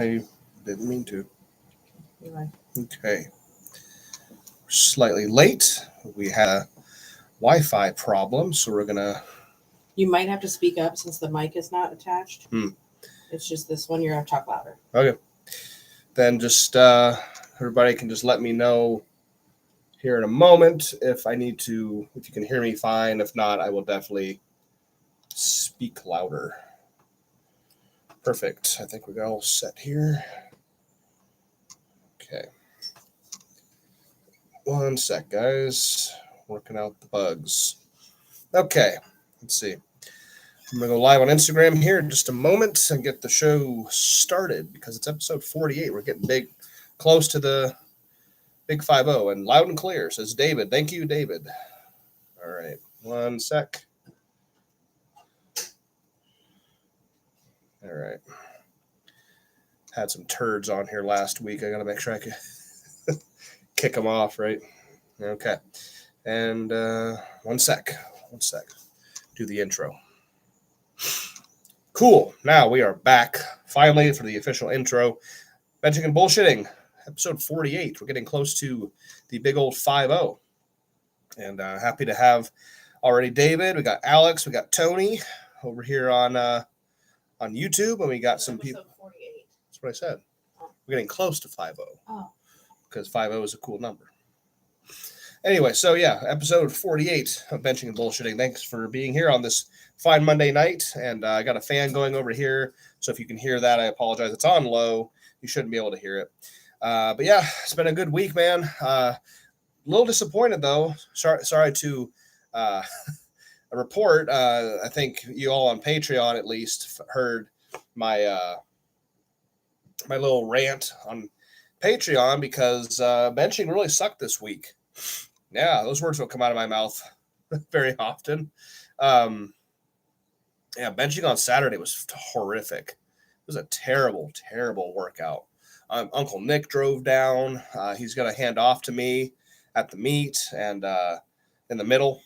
I didn't mean to. You're right. Okay. Slightly late. We had a Wi-Fi problem, so we're gonna. You might have to speak up since the mic is not attached. Hmm. It's just this one. You're going to talk louder. Okay. Then just everybody can just let me know here in a moment if I need to. If you can hear me, fine. If not, I will definitely speak louder. Perfect. I think we got all set here. Okay. One sec, guys. Working out the bugs. Okay. Let's see. I'm going to go live on Instagram here in just a moment and get the show started because it's episode 48. We're getting big, close to the big 5-0 and loud and clear, says David. Thank you, David. All right. One sec. All right. Had some turds on here last week. I got to make sure I can kick them off, right? Okay. And one sec. Do the intro. Cool. Now we are back finally for the official intro. Benching and Bullshitting, episode 48. We're getting close to the big old 5-0. And happy to have already David. We got Alex. We got Tony over here on YouTube. And we got some people. 48. That's what I said. We're getting close to 5-0. Oh. Because 5-0 is a cool number. Anyway, so yeah, episode 48 of Benching and Bullshitting. Thanks for being here on this fine Monday night. And I got a fan going over here. So if you can hear that, I apologize. It's on low. You shouldn't be able to hear it. But yeah, it's been a good week, man. A little disappointed, though. Sorry to report. I think you all on Patreon, at least, heard my my little rant on Patreon because benching really sucked this week. Yeah, those words will come out of my mouth very often. Yeah, benching on Saturday was horrific. It was a terrible, terrible workout. Uncle Nick drove down. He's going to hand off to me at the meet and in the middle.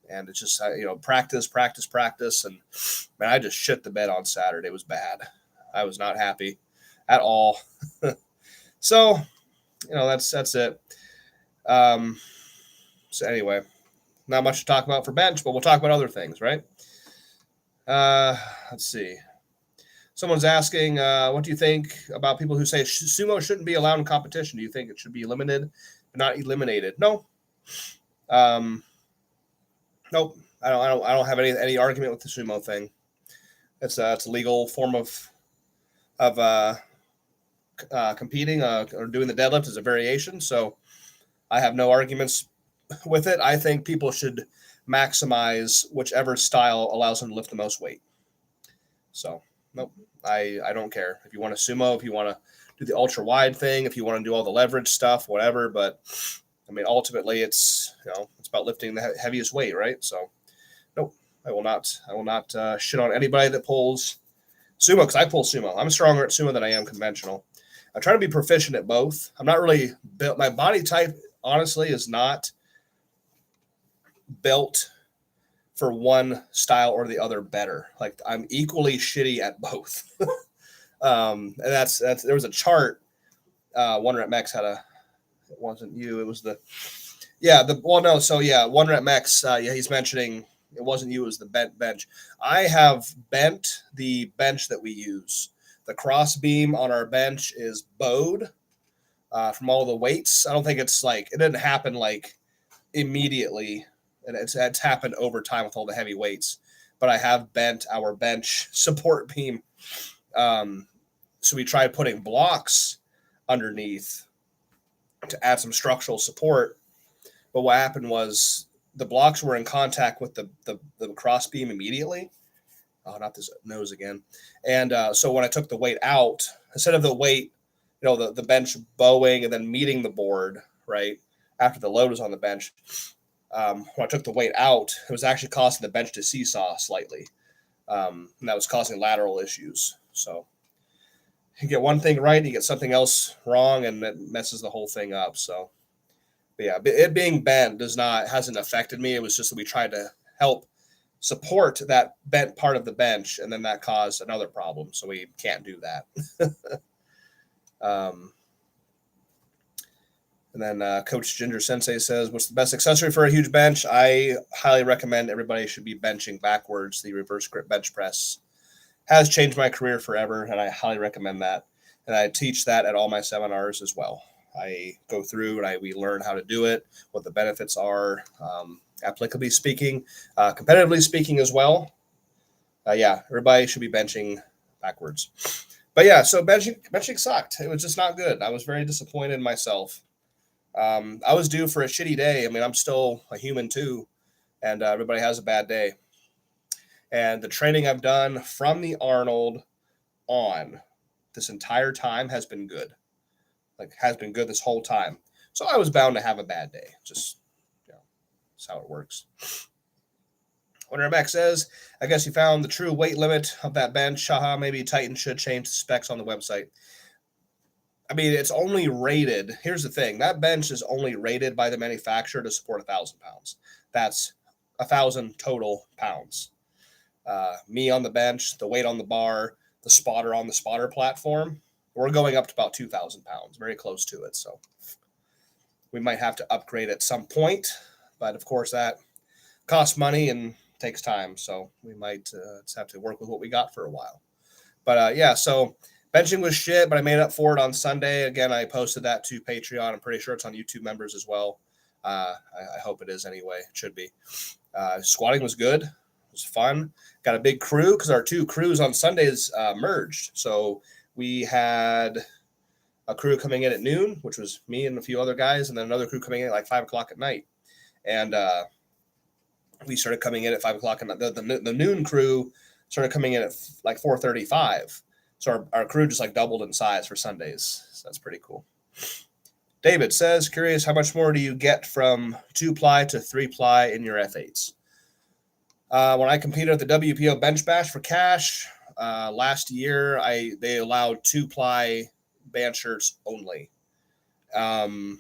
And it's just, practice. And, man, I just shit the bed on Saturday. It was bad. I was not happy at all. So, that's it. So anyway, not much to talk about for bench, but we'll talk about other things, right? Let's see. Someone's asking, what do you think about people who say sumo shouldn't be allowed in competition? Do you think it should be limited, but not eliminated? No. Nope. I don't have any argument with the sumo thing. It's a legal form of competing or doing the deadlift is a variation. So I have no arguments with it. I think people should maximize whichever style allows them to lift the most weight. So, nope, I don't care. If you want to sumo, if you want to do the ultra wide thing, if you want to do all the leverage stuff, whatever. But I mean, ultimately, it's it's about lifting the heaviest weight, right? So, nope, I will not shit on anybody that pulls sumo because I pull sumo. I'm stronger at sumo than I am conventional. I'm trying to be proficient at both. I'm not really built. My body type, honestly, is not built for one style or the other better. Like I'm equally shitty at both. And that's there was a chart. One Rep Max had it wasn't you. It was One Rep Max. He's mentioning it wasn't you. It was the bent bench. I have bent the bench that we use. The cross beam on our bench is bowed from all the weights. I don't think it's it didn't happen immediately. And it's happened over time with all the heavy weights. But I have bent our bench support beam. So we tried putting blocks underneath to add some structural support. But what happened was the blocks were in contact with the cross beam immediately. Oh, not this nose again. And so when I took the weight out, instead of the weight, the bench bowing and then meeting the board, right, after the load was on the bench, when I took the weight out, it was actually causing the bench to seesaw slightly. And that was causing lateral issues. So you get one thing right, you get something else wrong, and it messes the whole thing up. So, but yeah, it being bent hasn't affected me. It was just that we tried to help support that bent part of the bench, and then that caused another problem. So we can't do that. Um, and then Coach Ginger Sensei says, what's the best accessory for a huge bench? I highly recommend everybody should be benching backwards. The reverse grip bench press has changed my career forever, and I highly recommend that. And I teach that at all my seminars as well. I go through and we learn how to do it, what the benefits are, applicably speaking, competitively speaking as well. Everybody should be benching backwards. But yeah, so benching sucked. It was just not good. I was very disappointed in myself. I was due for a shitty day. I mean, I'm still a human too, and everybody has a bad day. And the training I've done from the Arnold on this entire time has been good. Has been good this whole time. So I was bound to have a bad day. Just, that's how it works. When Max says, I guess you found the true weight limit of that bench. Haha, maybe Titan should change the specs on the website. I mean, it's only rated. Here's the thing. That bench is only rated by the manufacturer to support 1,000 pounds. That's 1,000 total pounds. Me on the bench, the weight on the bar, the spotter on the spotter platform, we're going up to about 2,000 pounds, very close to it. So we might have to upgrade at some point, but of course that costs money and takes time. So we might just have to work with what we got for a while. But so benching was shit, but I made up for it on Sunday. Again, I posted that to Patreon. I'm pretty sure it's on YouTube members as well. I hope it is anyway. It should be. Squatting was good. It was fun. Got a big crew because our two crews on Sundays merged. So we had a crew coming in at noon, which was me and a few other guys, and then another crew coming in at like 5 o'clock at night. And we started coming in at 5 o'clock, and the noon crew started coming in at like 4:35. So our crew just like doubled in size for Sundays. So that's pretty cool. David says, curious, how much more do you get from 2-ply to 3-ply in your F8s? When I competed at the WPO Bench Bash for cash last year, they allowed 2-ply band shirts only. And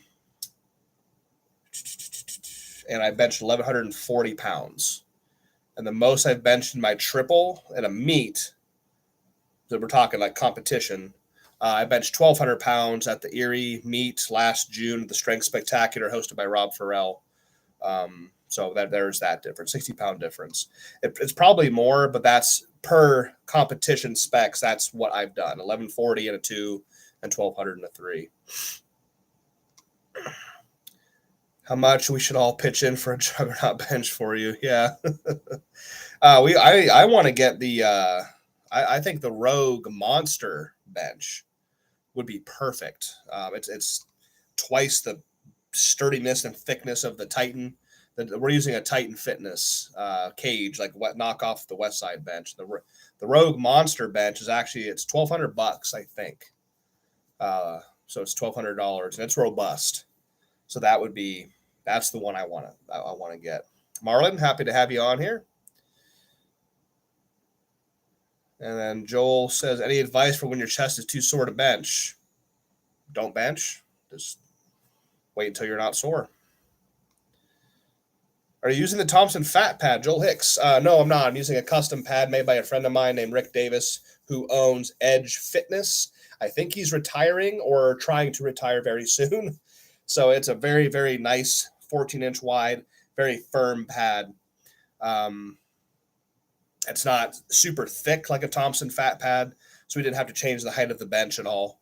I benched 1,140 pounds. And the most I've benched in my triple at a meet, that we're talking like competition, I benched 1,200 pounds at the Erie meet last June, the Strength Spectacular hosted by Rob Farrell. So there's that difference, 60-pound difference. It's probably more, but that's per competition specs. That's what I've done, 1,140 in a 2 and 1,200 in a 3. How much we should all pitch in for a juggernaut bench for you? Yeah. I want to get the I think the Rogue Monster bench would be perfect. It's twice the sturdiness and thickness of the Titan. We're using a Titan Fitness cage, like what knock off the West Side bench. The Rogue Monster bench is actually it's $1,200, I think. So it's $1,200 and it's robust. So that's the one I want to get. Marlon, happy to have you on here. And then Joel says, any advice for when your chest is too sore to bench? Don't bench. Just wait until you're not sore. Are you using the Thompson Fat Pad, Joel Hicks? No, I'm not. I'm using a custom pad made by a friend of mine named Rick Davis, who owns Edge Fitness. I think he's retiring or trying to retire very soon. So it's a very, very nice 14-inch wide, very firm pad. It's not super thick like a Thompson Fat Pad, so we didn't have to change the height of the bench at all.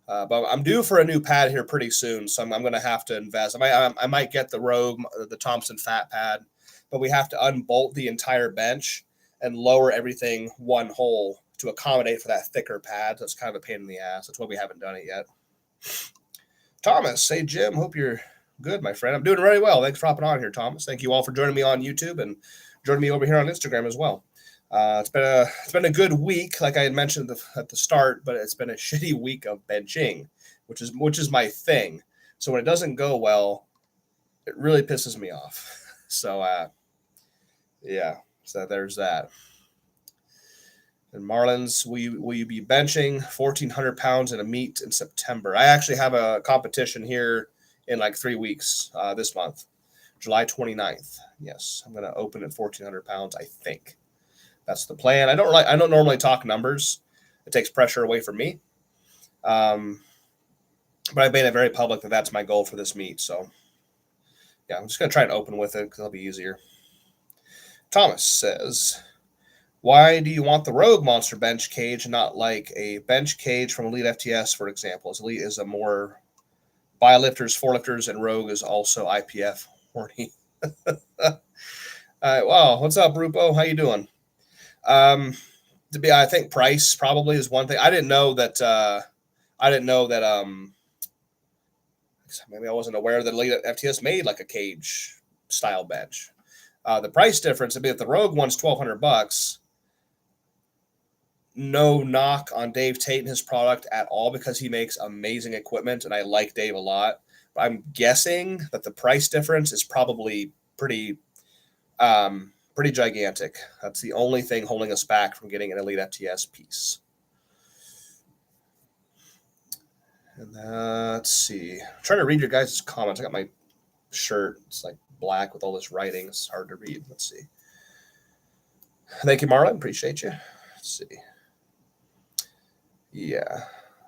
But I'm due for a new pad here pretty soon, so I'm going to have to invest. I might get the Rogue, the Thompson Fat Pad, but we have to unbolt the entire bench and lower everything one hole to accommodate for that thicker pad. So it's kind of a pain in the ass. That's why we haven't done it yet. Thomas, say Jim, hope you're good, my friend. I'm doing really well. Thanks for hopping on here, Thomas. Thank you all for joining me on YouTube and joining me over here on Instagram as well. It's been a good week, like I had mentioned at the start, but it's been a shitty week of benching, which is my thing. So when it doesn't go well, it really pisses me off. So so there's that. And Marlins, will you be benching 1,400 pounds in a meet in September? I actually have a competition here in like 3 weeks this month, July 29th. Yes, I'm going to open at 1,400 pounds, I think. That's the plan. I don't normally talk numbers. It takes pressure away from me. but I made it very public that that's my goal for this meet. So yeah, I'm just going to try and open with it because it'll be easier. Thomas says, why do you want the Rogue Monster bench cage and not like a bench cage from Elite FTS, for example? As Elite is a more bi-lifters, forelifters, and Rogue is also IPF horny. Wow, what's up, Rupo? How you doing? I think price probably is one thing. I didn't know that. Maybe I wasn't aware that Elite FTS made like a cage style bench. The price difference would be if the Rogue one's $1,200. No knock on Dave Tate and his product at all because he makes amazing equipment and I like Dave a lot. But I'm guessing that the price difference is probably pretty gigantic. That's the only thing holding us back from getting an Elite FTS piece. And let's see. I'm trying to read your guys' comments. I got my shirt. It's like black with all this writing. It's hard to read. Let's see. Thank you, Marlon. Appreciate you. Let's see. Yeah.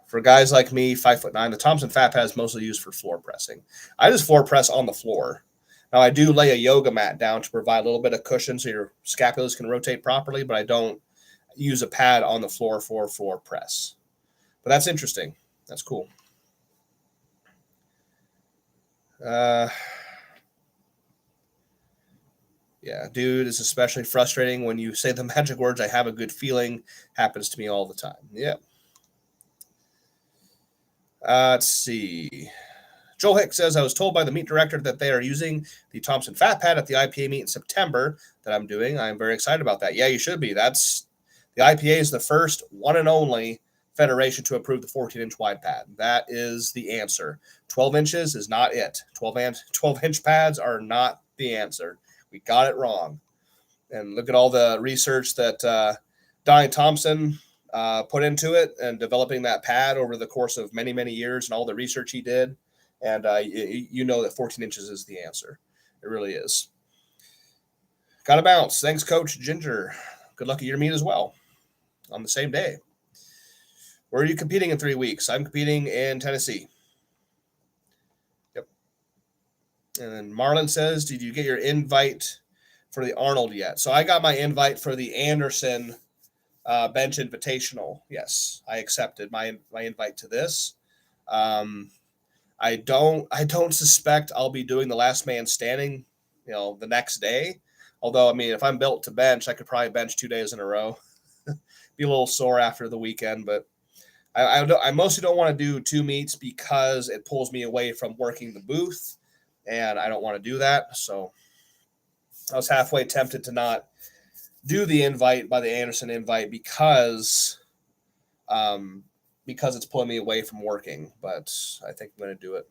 For guys like me, 5'9", the Thompson Fat Pad is mostly used for floor pressing. I just floor press on the floor. Now, I do lay a yoga mat down to provide a little bit of cushion so your scapulas can rotate properly, but I don't use a pad on the floor for floor press. But that's interesting. That's cool. Yeah, dude, it's especially frustrating when you say the magic words, I have a good feeling, happens to me all the time. Yeah. Let's see. Joel Hicks says, I was told by the meet director that they are using the Thompson Fat Pad at the IPA meet in September that I'm doing. I'm very excited about that. Yeah, you should be. The IPA is the first one and only federation to approve the 14-inch wide pad. That is the answer. 12 inches is not it. 12-inch pads are not the answer. We got it wrong. And look at all the research that Donnie Thompson put into it and developing that pad over the course of many, many years and all the research he did. And you know that 14 inches is the answer. It really is. Got to bounce. Thanks, Coach Ginger. Good luck at your meet as well on the same day. Where are you competing in 3 weeks? I'm competing in Tennessee. Yep. And then Marlon says, did you get your invite for the Arnold yet? So I got my invite for the Anderson bench invitational. Yes, I accepted my invite to this. I don't suspect I'll be doing the last man standing, the next day. Although, I mean, if I'm built to bench, I could probably bench 2 days in a row. Be a little sore after the weekend, but I mostly don't want to do 2 meets because it pulls me away from working the booth, and I don't want to do that. So I was halfway tempted to not do the invite by the Anderson invite because it's pulling me away from working, but I think I'm going to do it.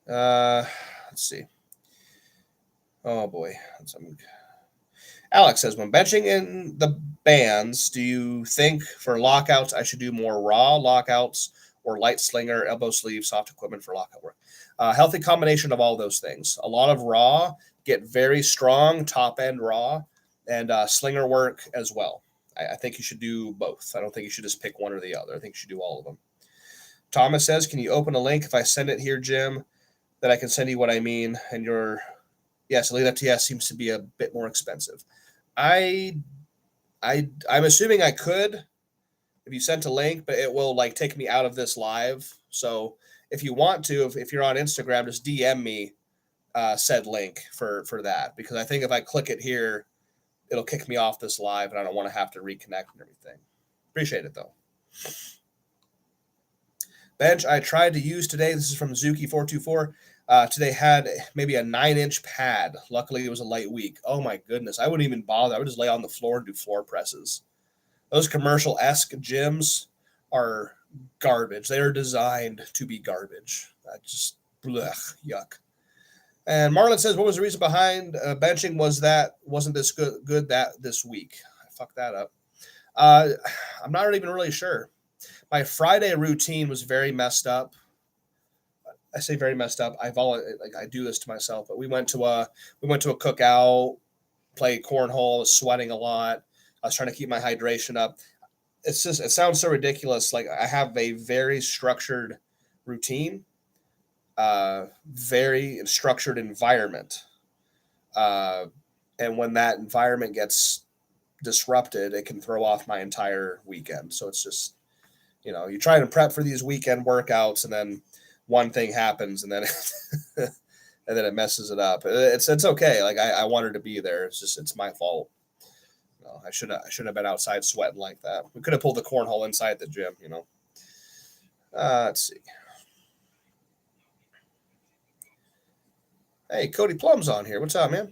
Let's see. Oh boy. Alex says, when benching in the bands, do you think for lockouts I should do more raw lockouts or light slinger, elbow sleeve, soft equipment for lockout work? Healthy combination of all those things. A lot of raw, get very strong top end raw, and slinger work as well. I think you should do both. I don't think you should just pick one or the other. I think you should do all of them. Thomas says, can you open a link if I send it here, Jim, that I can send you what I mean? And yes, Elite FTS seems to be a bit more expensive. I'm assuming I could if you sent a link, but it will take me out of this live. So if you want to, if you're on Instagram, just DM me said link for that, because I think if I click it here, it'll kick me off this live, and I don't want to have to reconnect and everything. Appreciate it, though. Bench I tried to use today. This is from Zuki424. Today had maybe a 9-inch pad. Luckily, it was a light week. Oh, my goodness. I wouldn't even bother. I would just lay on the floor and do floor presses. Those commercial-esque gyms are garbage. They are designed to be garbage. Just yuck. And Marlon says, what was the reason behind benching wasn't this good this week? I fucked that up. I'm not even really sure. My Friday routine was very messed up. I say very messed up. I do this to myself, but we went to a cookout, played cornhole, was sweating a lot. I was trying to keep my hydration up. it's just, it sounds so ridiculous. Like I have a very structured routine, very structured environment. Uh, and when that environment gets disrupted, it can throw off my entire weekend. So it's just, you try to prep for these weekend workouts, and then one thing happens, and then and then it messes it up. It's okay. Like I wanted to be there. It's my fault. I should have been outside sweating like that. We could have pulled the cornhole inside the gym. Let's see. Hey, Cody Plum's on here. What's up, man?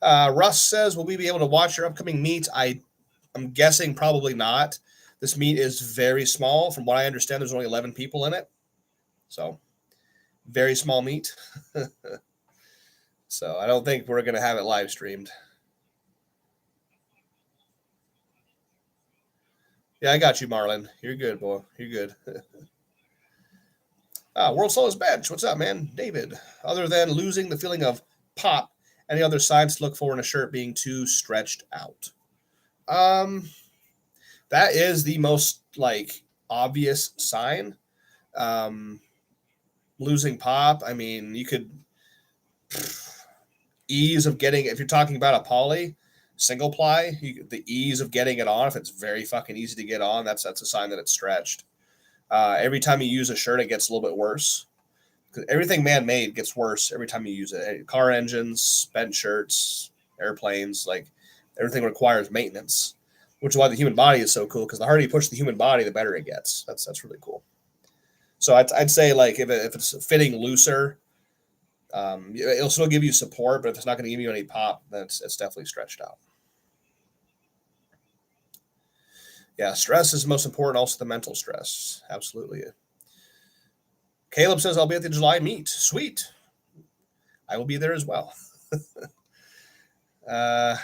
Russ says, will we be able to watch your upcoming meet? I'm guessing probably not. This meet is very small. From what I understand, there's only 11 people in it. So, very small meet. So, I don't think we're going to have it live streamed. Yeah, I got you, Marlon. You're good, boy. You're good. World's Slowest Bench. What's up, man? David. Other than losing the feeling of pop, any other signs to look for in a shirt being too stretched out? That is the most obvious sign. Losing pop. I mean, you could ease of getting, if you're talking about a poly single ply, the ease of getting it on. If it's very fucking easy to get on, that's a sign that it's stretched. Every time you use a shirt, it gets a little bit worse. Because everything man-made gets worse every time you use it. Car engines, bent shirts, airplanes, everything requires maintenance, which is why the human body is so cool. Because the harder you push the human body, the better it gets. That's really cool. So I'd say if it's fitting looser, it'll still give you support, but if it's not going to give you any pop, then it's definitely stretched out. Yeah, stress is most important. Also, the mental stress. Absolutely. Caleb says, I'll be at the July meet. Sweet. I will be there as well. My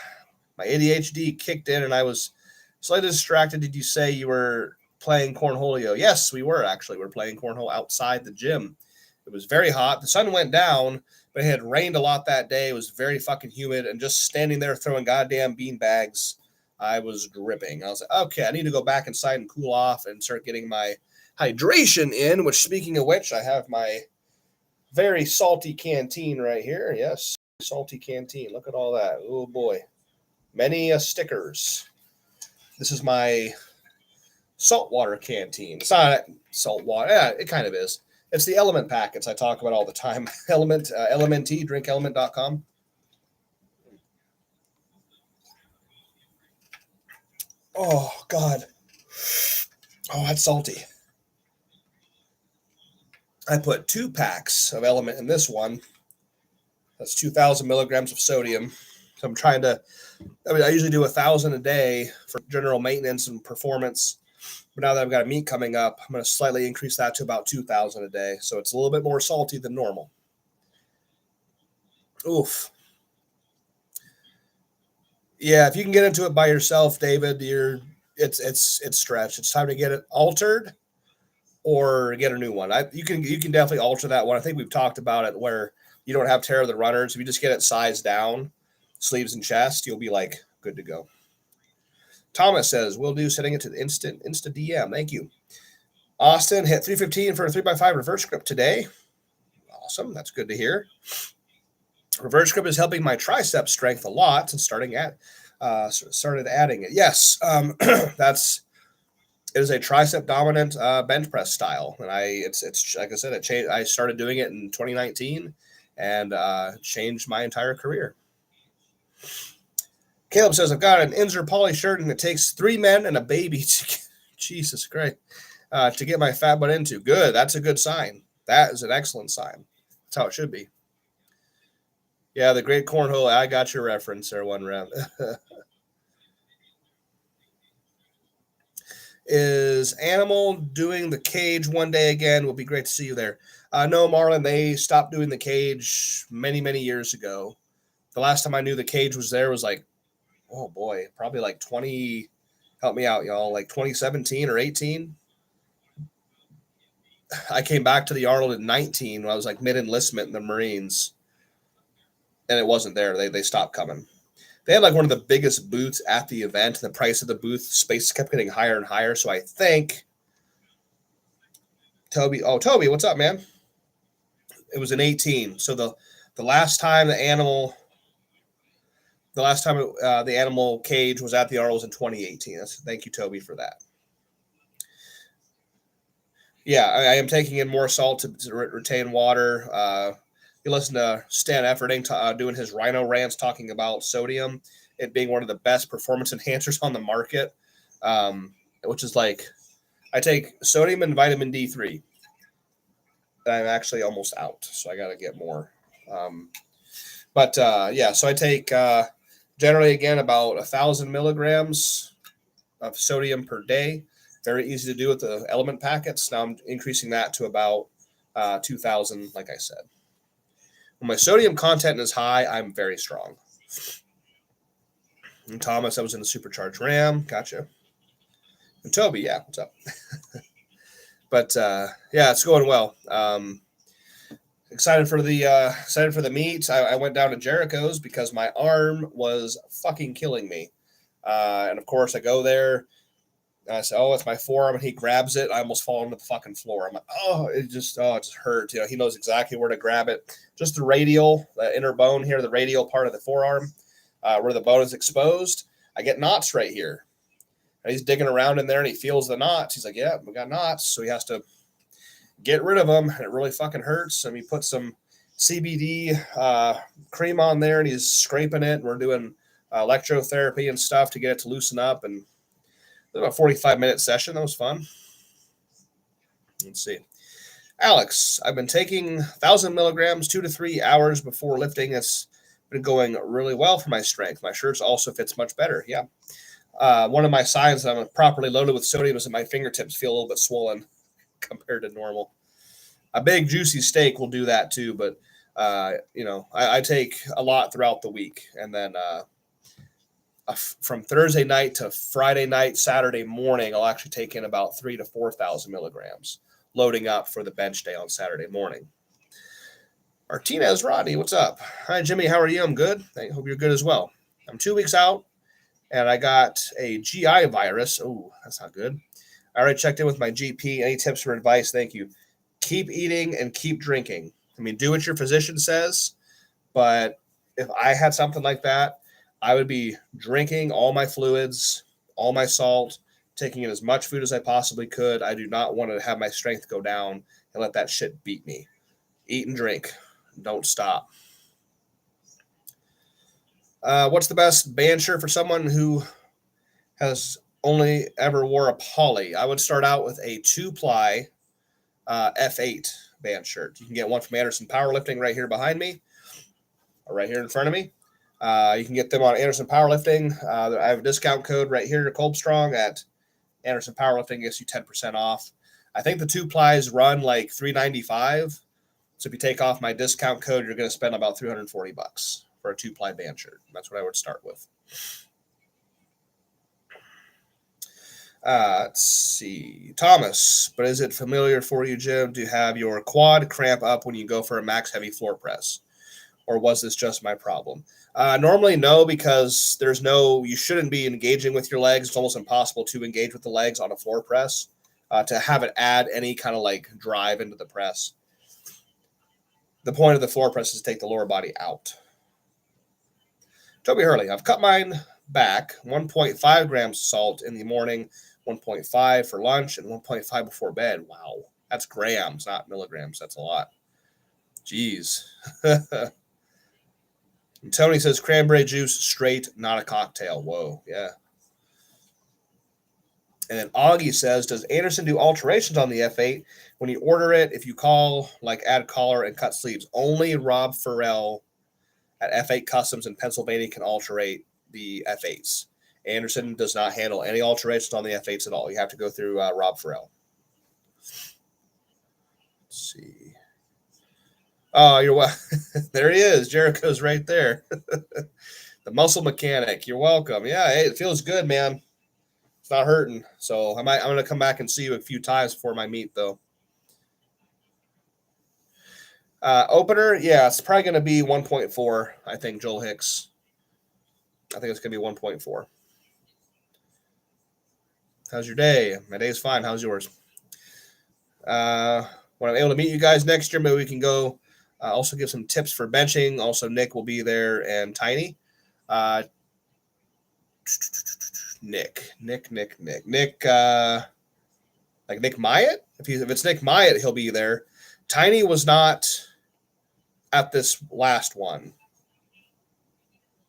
ADHD kicked in and I was slightly distracted. Did you say you were playing cornholio? Yes, we were actually. We were playing cornhole outside the gym. It was very hot. The sun went down, but it had rained a lot that day. It was very fucking humid, and just standing there throwing goddamn bean bags, I was dripping. I was like, okay, I need to go back inside and cool off and start getting my hydration in, which, speaking of which, I have my very salty canteen right here. Yes, salty canteen. Look at all that. Oh, boy. Many stickers. This is my saltwater canteen. It's not saltwater. Yeah, it kind of is. It's the Element packets I talk about all the time. Element, LMNT, drinkelement.com. Oh, God. Oh, that's salty. I put 2 packs of Element in this one. That's 2,000 milligrams of sodium. So I'm trying to, I usually do 1,000 a day for general maintenance and performance. But now that I've got a meet coming up, I'm going to slightly increase that to about 2,000 a day. So it's a little bit more salty than normal. Oof. Yeah, if you can get into it by yourself, David, it's stretched. It's time to get it altered or get a new one. You can definitely alter that one. I think we've talked about it where you don't have Terror of the Runners. If you just get it sized down, sleeves and chest, you'll be good to go. Thomas says, will do, setting it to the Insta DM. Thank you. Austin hit 315 for a 3x5 reverse grip today. Awesome. That's good to hear. Reverse grip is helping my tricep strength a lot and started adding it. Yes. It is a tricep dominant bench press style. And it's like I said, it changed. I started doing it in 2019 and changed my entire career. Caleb says, I've got an Inzer Poly shirt and it takes 3 men and a baby to Jesus Christ, to get my fat butt into. Good. That's a good sign. That is an excellent sign. That's how it should be. Yeah, the great cornhole. I got your reference there, one round. Is Animal doing the cage one day again? Will be great to see you there. No, Marlon, they stopped doing the cage many, many years ago. The last time I knew the cage was there was oh boy, probably 20, help me out, y'all, 2017 or 18. I came back to the Arnold in 19 when I was mid-enlistment in the Marines, and it wasn't there. They stopped coming. They had like one of the biggest booths at the event. The price of the booth space kept getting higher and higher. So I think Toby, what's up, man? It was an 18. So the last time the animal the animal cage was at the R was in 2018. Thank you, Toby, for that. Yeah, I am taking in more salt to retain water. You listen to Stan Efferding doing his Rhino rants talking about sodium, it being one of the best performance enhancers on the market, which is like I take sodium and vitamin D3. I'm actually almost out, so I got to get more. Yeah, so I take generally again about 1,000 milligrams of sodium per day. Very easy to do with the element packets. Now I'm increasing that to about 2,000, like I said. When my sodium content is high, I'm very strong. And Thomas, I was in the supercharged RAM. Gotcha. And Toby, yeah, what's up? But yeah, it's going well. Excited for the meet. I went down to Jericho's because my arm was fucking killing me. And of course, I go there. And I say, "Oh, it's my forearm," and he grabs it. I almost fall onto the fucking floor. I'm like, "Oh, it just hurt." You know, he knows exactly where to grab it. Just the inner bone here, the radial part of the forearm, where the bone is exposed. I get knots right here, and he's digging around in there, and he feels the knots. He's like, "Yeah, we got knots," so he has to get rid of them, and it really fucking hurts. And he put some CBD cream on there, and he's scraping it. And we're doing electrotherapy and stuff to get it to loosen up, and about a 45-minute session. That was fun. Let's see. Alex, I've been taking 1,000 milligrams 2 to 3 hours before lifting. It's been going really well for my strength. My shirts also fits much better. Yeah. One of my signs that I'm properly loaded with sodium is that my fingertips feel a little bit swollen compared to normal. A big juicy steak will do that too, but I take a lot throughout the week, and then from Thursday night to Friday night, Saturday morning, I'll actually take in about 3,000 to 4,000 milligrams, loading up for the bench day on Saturday morning. Martinez Rodney, what's up? Hi, Jimmy. How are you? I'm good. I hope you're good as well. I'm 2 weeks out, and I got a GI virus. Oh, that's not good. I already checked in with my GP. Any tips or advice? Thank you. Keep eating and keep drinking. I mean, do what your physician says, but if I had something like that, I would be drinking all my fluids, all my salt, taking in as much food as I possibly could. I do not want to have my strength go down and let that shit beat me. Eat and drink. Don't stop. What's the best band shirt for someone who has only ever wore a poly? I would start out with a 2-ply F8 band shirt. You can get one from Anderson Powerlifting right here behind me, or right here in front of me. You can get them on Anderson Powerlifting. I have a discount code right here to Kolbstrong at Anderson Powerlifting. Gets you 10% off. I think the 2-plies run like $395. So if you take off my discount code, you're going to spend about $340 for a 2-ply band shirt. That's what I would start with. Let's see. Thomas, but is it familiar for you, Jim, to have your quad cramp up when you go for a max heavy floor press? Or was this just my problem? Normally, no, because you shouldn't be engaging with your legs. It's almost impossible to engage with the legs on a floor press to have it add any kind of like drive into the press. The point of the floor press is to take the lower body out. Toby Hurley, I've cut mine back 1.5 grams of salt in the morning, 1.5 for lunch, and 1.5 before bed. Wow. That's grams, not milligrams. That's a lot. Jeez. And Tony says cranberry juice straight, not a cocktail. Whoa, yeah. And then Augie says, does Anderson do alterations on the F8? When you order it, if you call, like add collar and cut sleeves, only Rob Farrell at F8 Customs in Pennsylvania can alterate the F8s. Anderson does not handle any alterations on the F8s at all. You have to go through Rob Farrell. Let's see. Oh, you're well. There he is. Jericho's right there. The muscle mechanic. You're welcome. Yeah, hey, it feels good, man. It's not hurting. So I'm going to come back and see you a few times before my meet, though. Opener, yeah, it's probably going to be 1.4, I think, Joel Hicks. I think it's going to be 1.4. How's your day? My day's fine. How's yours? When I'm able to meet you guys next year, maybe we can go also give some tips for benching. Also, Nick will be there and Tiny. Nick, like Nick Myatt. If it's Nick Myatt, he'll be there. Tiny was not at this last one.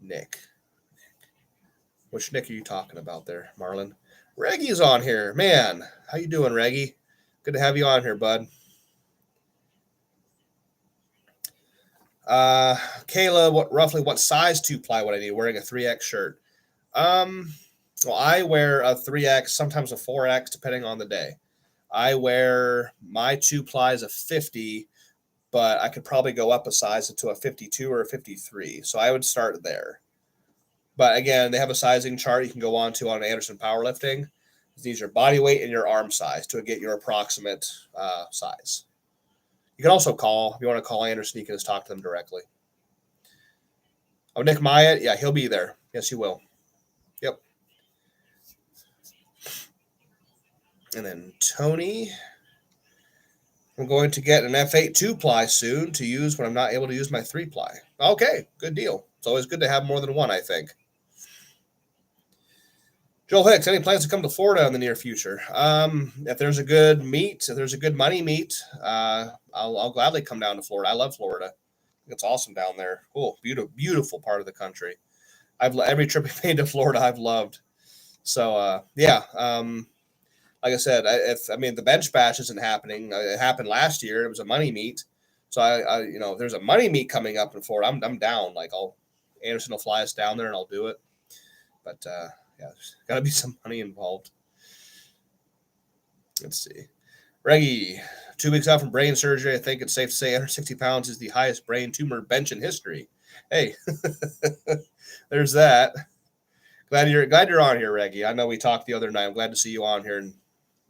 Nick. Which Nick are you talking about there, Marlon? Reggie's on here. Man, how you doing, Reggie? Good to have you on here, bud. Kayla, what size 2-ply would I need wearing a 3X shirt? Well, I wear a 3X, sometimes a 4X, depending on the day. I wear my 2-ply is a 50, but I could probably go up a size into a 52 or a 53. So I would start there. But again, they have a sizing chart you can go on to on Anderson Powerlifting. These are body weight and your arm size to get your approximate size. You can also call. If you want to call Anderson, you can just talk to them directly. Oh, Nick Myatt? Yeah, he'll be there. Yes, he will. Yep. And then Tony. I'm going to get an F8 2-ply soon to use when I'm not able to use my 3-ply. Okay, good deal. It's always good to have more than one, I think. Joel Hicks, any plans to come to Florida in the near future? If there's a good meet, if there's a good money meet, I'll gladly come down to Florida. I love Florida. It's awesome down there. Cool, beautiful part of the country. Every trip I made to Florida, I've loved. So yeah, like I said, the bench bash isn't happening. It happened last year. It was a money meet. So if there's a money meet coming up in Florida, I'm down. Like Anderson will fly us down there and I'll do it. But yeah, there's got to be some money involved. Let's see. Reggie, 2 weeks out from brain surgery. I think it's safe to say 160 pounds is the highest brain tumor bench in history. Hey, there's that. Glad you're on here, Reggie. I know we talked the other night. I'm glad to see you on here in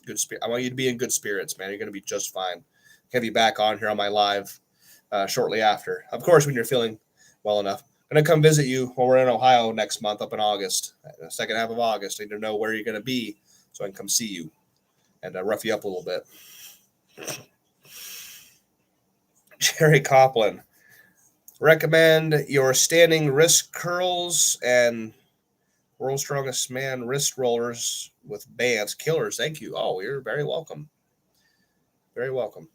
good spirit. I want you to be in good spirits, man. You're going to be just fine. Have you back on here on my live shortly after. Of course, when you're feeling well enough. I'm going to come visit you when we're in Ohio next month up in August, the second half of August. I need to know where you're going to be so I can come see you and rough you up a little bit. Jerry Coplin. Recommend your standing wrist curls and World's Strongest Man wrist rollers with bands. Killers. Thank you. Oh, you're very welcome. Very welcome.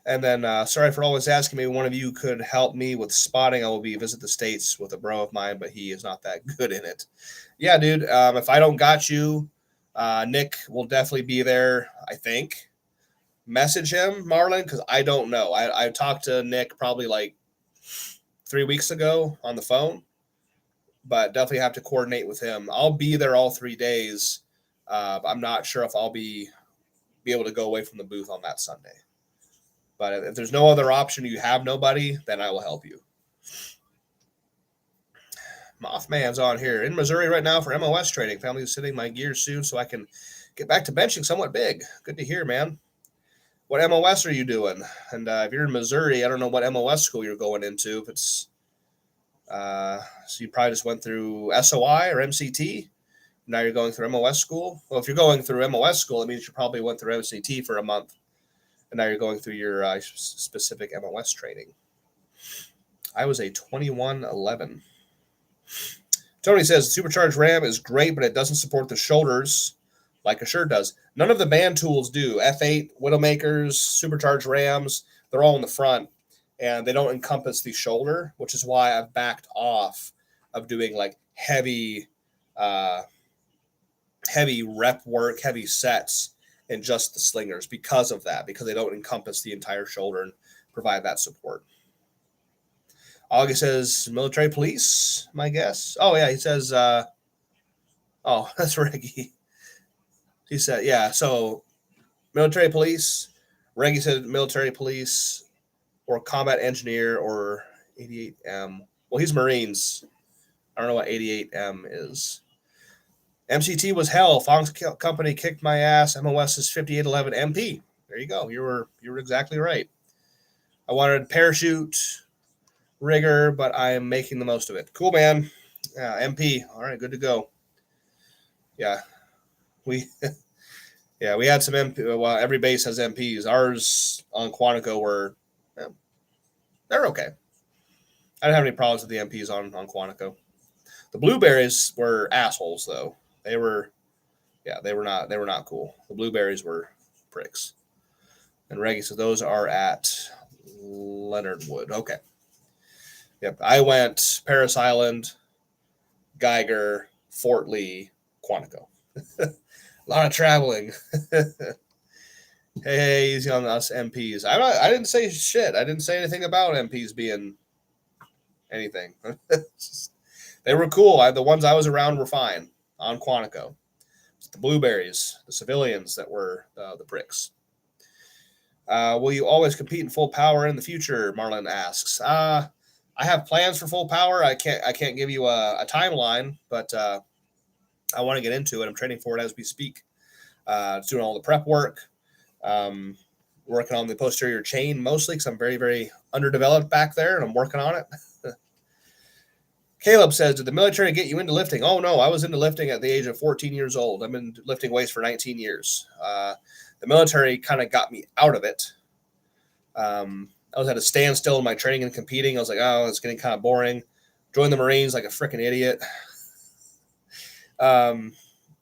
And then, sorry for always asking me. One of you could help me with spotting. I will visit the States with a bro of mine, but he is not that good in it. Yeah, dude. If I don't got you, Nick will definitely be there, I think. Message him, Marlon, because I don't know. I talked to Nick probably like 3 weeks ago on the phone, but definitely have to coordinate with him. I'll be there all 3 days. I'm not sure if I'll be able to go away from the booth on that Sunday. But if there's no other option, you have nobody, then I will help you. Mothman's on here. In Missouri right now for MOS training. Family is sending my gear soon so I can get back to benching somewhat big. Good to hear, man. What MOS are you doing? And if you're in Missouri, I don't know what MOS school you're going into. If it's so you probably just went through SOI or MCT. Now you're going through MOS school. Well, if you're going through MOS school, it means you probably went through MCT for a month. And now you're going through your specific MOS training. I was a 2111. Tony says, supercharged RAM is great, but it doesn't support the shoulders like a shirt does. None of the band tools do. F8, Widowmakers, supercharged RAMs, they're all in the front, and they don't encompass the shoulder, which is why I've backed off of doing like heavy rep work, heavy sets in just the slingers because of that, because they don't encompass the entire shoulder and provide that support. August says military police, my guess. Oh, yeah, he says, oh, that's Reggie. He said, yeah, so military police. Reggie said military police or combat engineer or 88M. Well, he's Marines. I don't know what 88M is. MCT was hell. Fong's company kicked my ass. MOS is 5811 MP. There you go. You were exactly right. I wanted parachute, rigor, but I am making the most of it. Cool, man. MP. All right, good to go. Yeah, we we had some MP. Well, every base has MPs. Ours on Quantico were they're okay. I didn't have any problems with the MPs on Quantico. The blueberries were assholes though. They were they were not cool. The blueberries were pricks. And Reggie said those are at Leonard Wood. Okay. Yep. I went Paris Island, Geiger, Fort Lee, Quantico. A lot of traveling. Hey, easy on us MPs. I didn't say shit. I didn't say anything about MPs being anything. They were cool. The ones I was around were fine on Quantico. It's the blueberries, the civilians that were the pricks. Will you always compete in full power in the future? Marlon asks. I have plans for full power. I can't give you a timeline, but I want to get into it. I'm training for it as we speak. Doing all the prep work. Working on the posterior chain mostly because I'm very, very underdeveloped back there, and I'm working on it. Caleb says, did the military get you into lifting? Oh, no, I was into lifting at the age of 14 years old. I've been lifting weights for 19 years. The military kind of got me out of it. I was at a standstill in my training and competing. I was like, oh, it's getting kind of boring. Joined the Marines like a freaking idiot. And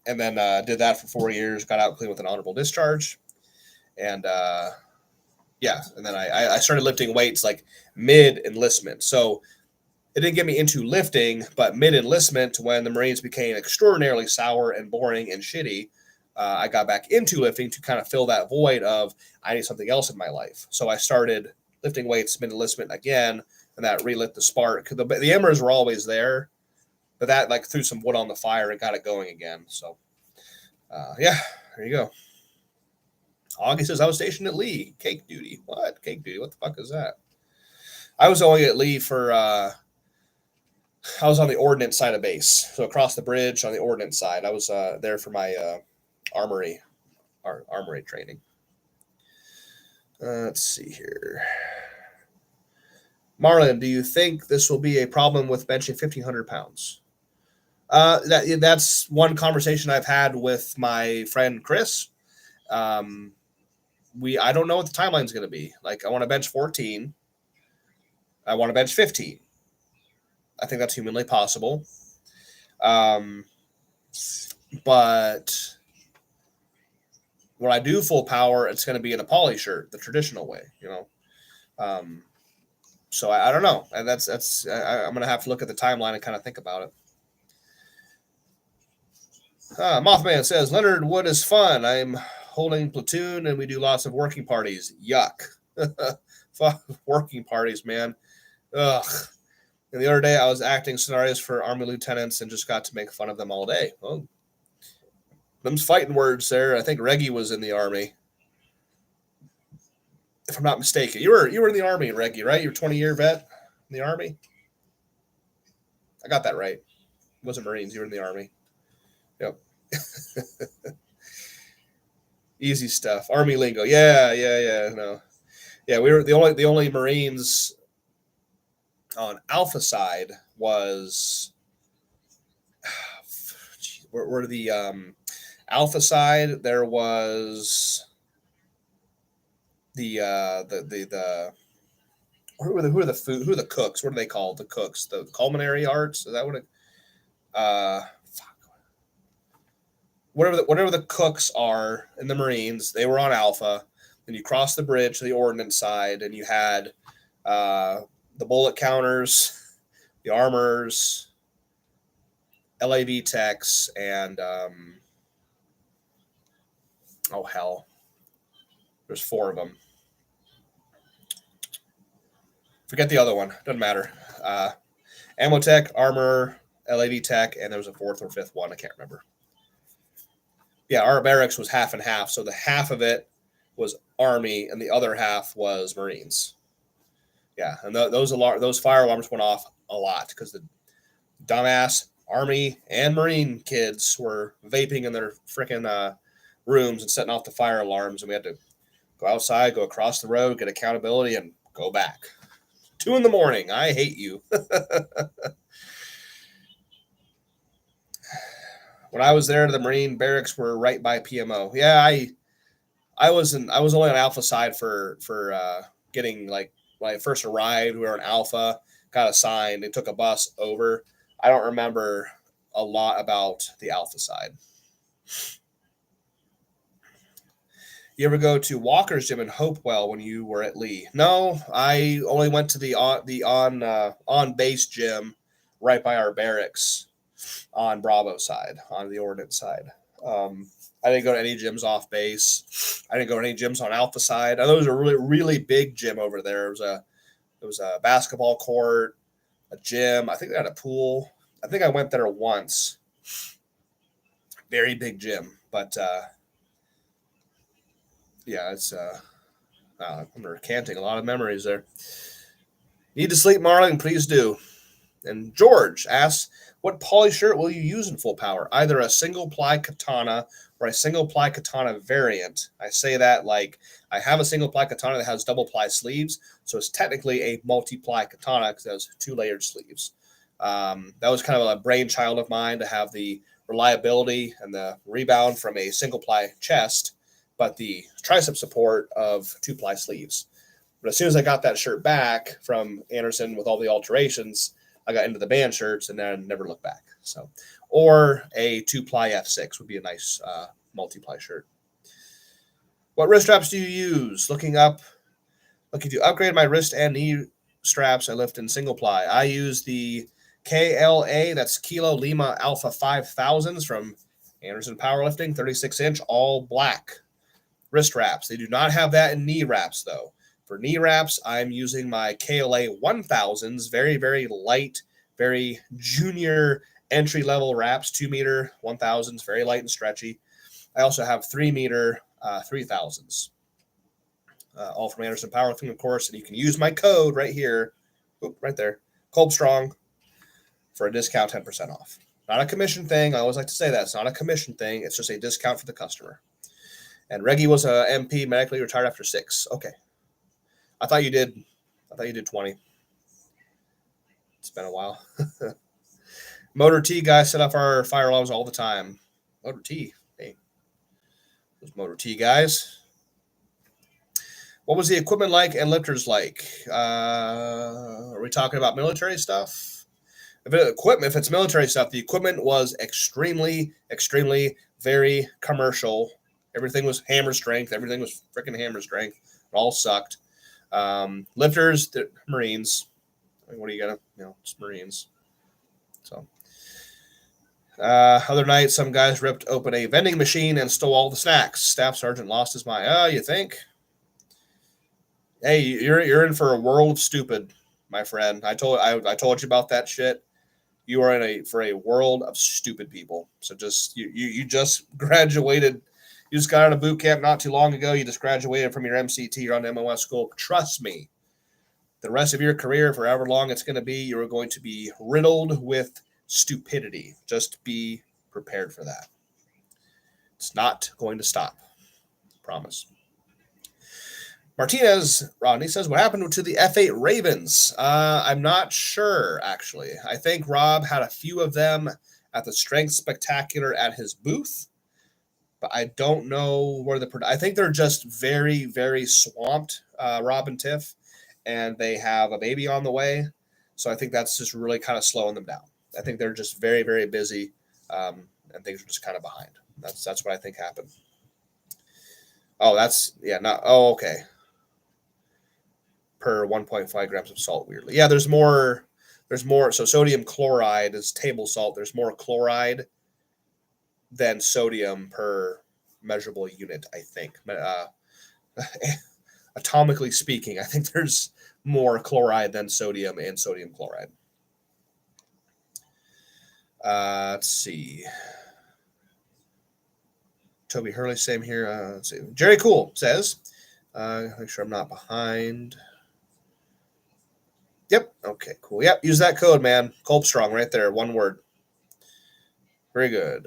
then did that for 4 years, got out clean with an honorable discharge. And and then I started lifting weights like mid-enlistment. So it didn't get me into lifting, but mid-enlistment, when the Marines became extraordinarily sour and boring and shitty, I got back into lifting to kind of fill that void of I need something else in my life. So I started lifting weights mid-enlistment again, and that relit the spark. The embers were always there, but that like threw some wood on the fire and got it going again. So there you go. Augie says, I was stationed at Lee. Cake duty. What? Cake duty? What the fuck is that? I was only at Lee for, I was on the ordnance side of base. So across the bridge on the ordnance side. I was there for my armory training. Let's see here. Marlon, do you think this will be a problem with benching 1,500 pounds? That's one conversation I've had with my friend Chris. I don't know what the timeline is going to be. Like, I want to bench 14. I want to bench 15. I think that's humanly possible. But when I do full power, it's going to be in a poly shirt, the traditional way, you know? So I don't know. And I'm going to have to look at the timeline and kind of think about it. Mothman says, Leonard Wood is fun. I'm holding platoon and we do lots of working parties. Yuck. Working parties, man. Ugh. And the other day I was acting scenarios for Army lieutenants and just got to make fun of them all day. Oh, them's fighting words there. I think Reggie was in the Army, if I'm not mistaken. You were in the Army, Reggie, right? You're a 20-year vet in the Army. I got that right. It wasn't Marines. You were in the Army. Yep. Easy stuff. Army lingo. Yeah. No. Yeah, we were the only Marines on Alpha side was where the Alpha side there was the who are the cooks? What are they called? The cooks, the culinary arts. Is that what it? Whatever the cooks are in the Marines, they were on Alpha. Then you cross the bridge to the ordnance side, and you had the bullet counters, the armors, LAV techs, and there's 4 of them. Forget the other one. Doesn't matter. Ammo tech, armor, LAV tech, and there was a 4th or 5th one. I can't remember. Yeah, our barracks was half and half. So the half of it was Army, and the other half was Marines. Yeah, and those fire alarms went off a lot because the dumbass Army and Marine kids were vaping in their freaking rooms and setting off the fire alarms, and we had to go outside, go across the road, get accountability, and go back. 2 in the morning. I hate you. When I was there, the Marine barracks were right by PMO. Yeah, I was only on Alpha side for getting like when I first arrived. We were on Alpha, got assigned. They took a bus over. I don't remember a lot about the Alpha side. You ever go to Walker's Gym in Hopewell when you were at Lee? No, I only went to the on base gym right by our barracks on Bravo side, on the Ordnance side. I didn't go to any gyms off base. I didn't go to any gyms on Alpha side. I know there's a really big gym over there. It was a basketball court, a gym. I think they had a pool. I think I went there once. Very big gym, but yeah, it's I'm recanting a lot of memories there. Need to sleep, Marlon? Please do. And George asks, what poly shirt will you use in full power? Either a single ply katana or a single ply katana variant. I say that like I have a single ply katana that has double ply sleeves, so it's technically a multi-ply katana because it has 2 layered sleeves. That was kind of a brainchild of mine to have the reliability and the rebound from a single ply chest, but the tricep support of 2 ply sleeves. But as soon as I got that shirt back from Anderson with all the alterations, I got into the band shirts and then never looked back. So, or a 2-ply F6 would be a nice multi-ply shirt. What wrist straps do you use? Looking to upgrade my wrist and knee straps. I lift in single ply. I use the KLA, that's Kilo Lima Alpha 5000s from Anderson Powerlifting, 36-inch, all black wrist wraps. They do not have that in knee wraps, though. For knee wraps, I'm using my KLA 1000s, very, very light, very junior entry-level wraps, 2-meter 1000s, very light and stretchy. I also have 3-meter 3000s, all from Anderson Powerlifting, of course, and you can use my code right here, right there, Kolbstrong, for a discount 10% off. Not a commission thing. I always like to say that. It's not a commission thing. It's just a discount for the customer. And Reggie was a MP, medically retired after 6. Okay. I thought you did 20. It's been a while. Motor T guys set off our fire alarms all the time. Motor T. Hey. Those Motor T guys. What was the equipment like and lifters like? Are we talking about military stuff? If it's military stuff, the equipment was extremely, very commercial. Everything was hammer strength. Everything was freaking hammer strength. It all sucked. Lifters, Marines. I mean, what are you gonna, just Marines. So, other night, some guys ripped open a vending machine and stole all the snacks. Staff sergeant lost his mind. Oh, you think? Hey, you're in for a world of stupid, my friend. I told you about that shit. You are for a world of stupid people. So you just graduated. You just got out of boot camp not too long ago. You just graduated from your MCT. You're on MOS school. Trust me, the rest of your career, for however long it's going to be, you're going to be riddled with stupidity. Just be prepared for that. It's not going to stop. Promise. Martinez Rodney says, what happened to the F8 Ravens? I'm not sure, actually. I think Rob had a few of them at the Strength Spectacular at his booth. But I don't know where I think they're just very, very swamped, Rob and Tiff, and they have a baby on the way. So I think that's just really kind of slowing them down. I think they're just very, very busy, and things are just kind of behind. That's what I think happened. Oh, okay. Per 1.5 grams of salt, weirdly. Yeah, there's more. So sodium chloride is table salt. There's more chloride than sodium per measurable unit, I think. Atomically speaking, I think there's more chloride than sodium and sodium chloride. Let's see. Toby Hurley, same here. Let's see. Jerry Cool says, make sure I'm not behind. Yep. Okay, cool. Yep. Use that code, man. Kolbstrong right there. One word. Very good.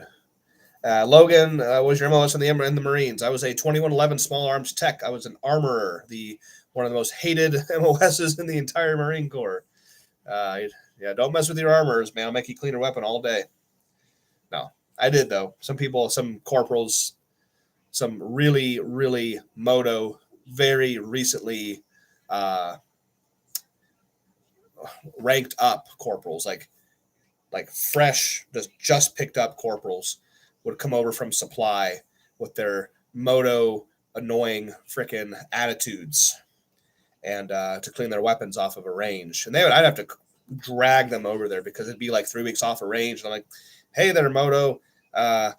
Logan, was your MOS in the Marines? I was a 2111 small arms tech. I was an armorer. The one of the most hated MOSs in the entire Marine Corps. Yeah, don't mess with your armors, man. I'll make you clean your weapon all day. No, I did though. Some people, some corporals, some really, really moto, very recently ranked up corporals, like fresh, just picked up corporals would come over from supply with their moto annoying freaking attitudes and to clean their weapons off of a range. And I'd have to drag them over there because it'd be like 3 weeks off a range. And I'm like, hey there, moto, your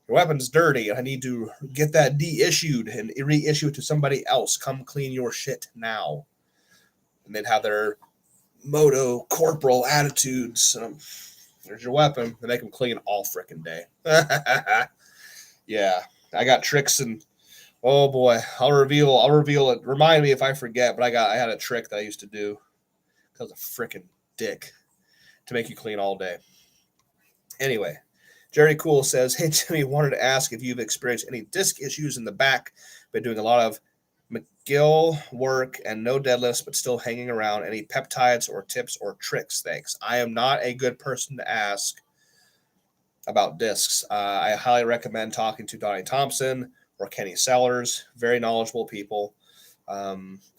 weapon's dirty. I need to get that de-issued and reissue it to somebody else. Come clean your shit now. And they'd have their moto corporal attitudes. There's your weapon. They make them clean all frickin' day. Yeah, I got tricks and oh boy, I'll reveal it. Remind me if I forget. But I had a trick that I used to do because of frickin' dick to make you clean all day. Anyway, Jerry Cool says, "Hey Jimmy, wanted to ask if you've experienced any disc issues in the back. Been doing a lot of McGill work and no deadlifts, but still hanging around. Any peptides or tips or tricks? Thanks. I am not a good person to ask about discs. I highly recommend talking to Donnie Thompson or Kenny Sellers. Very knowledgeable people. I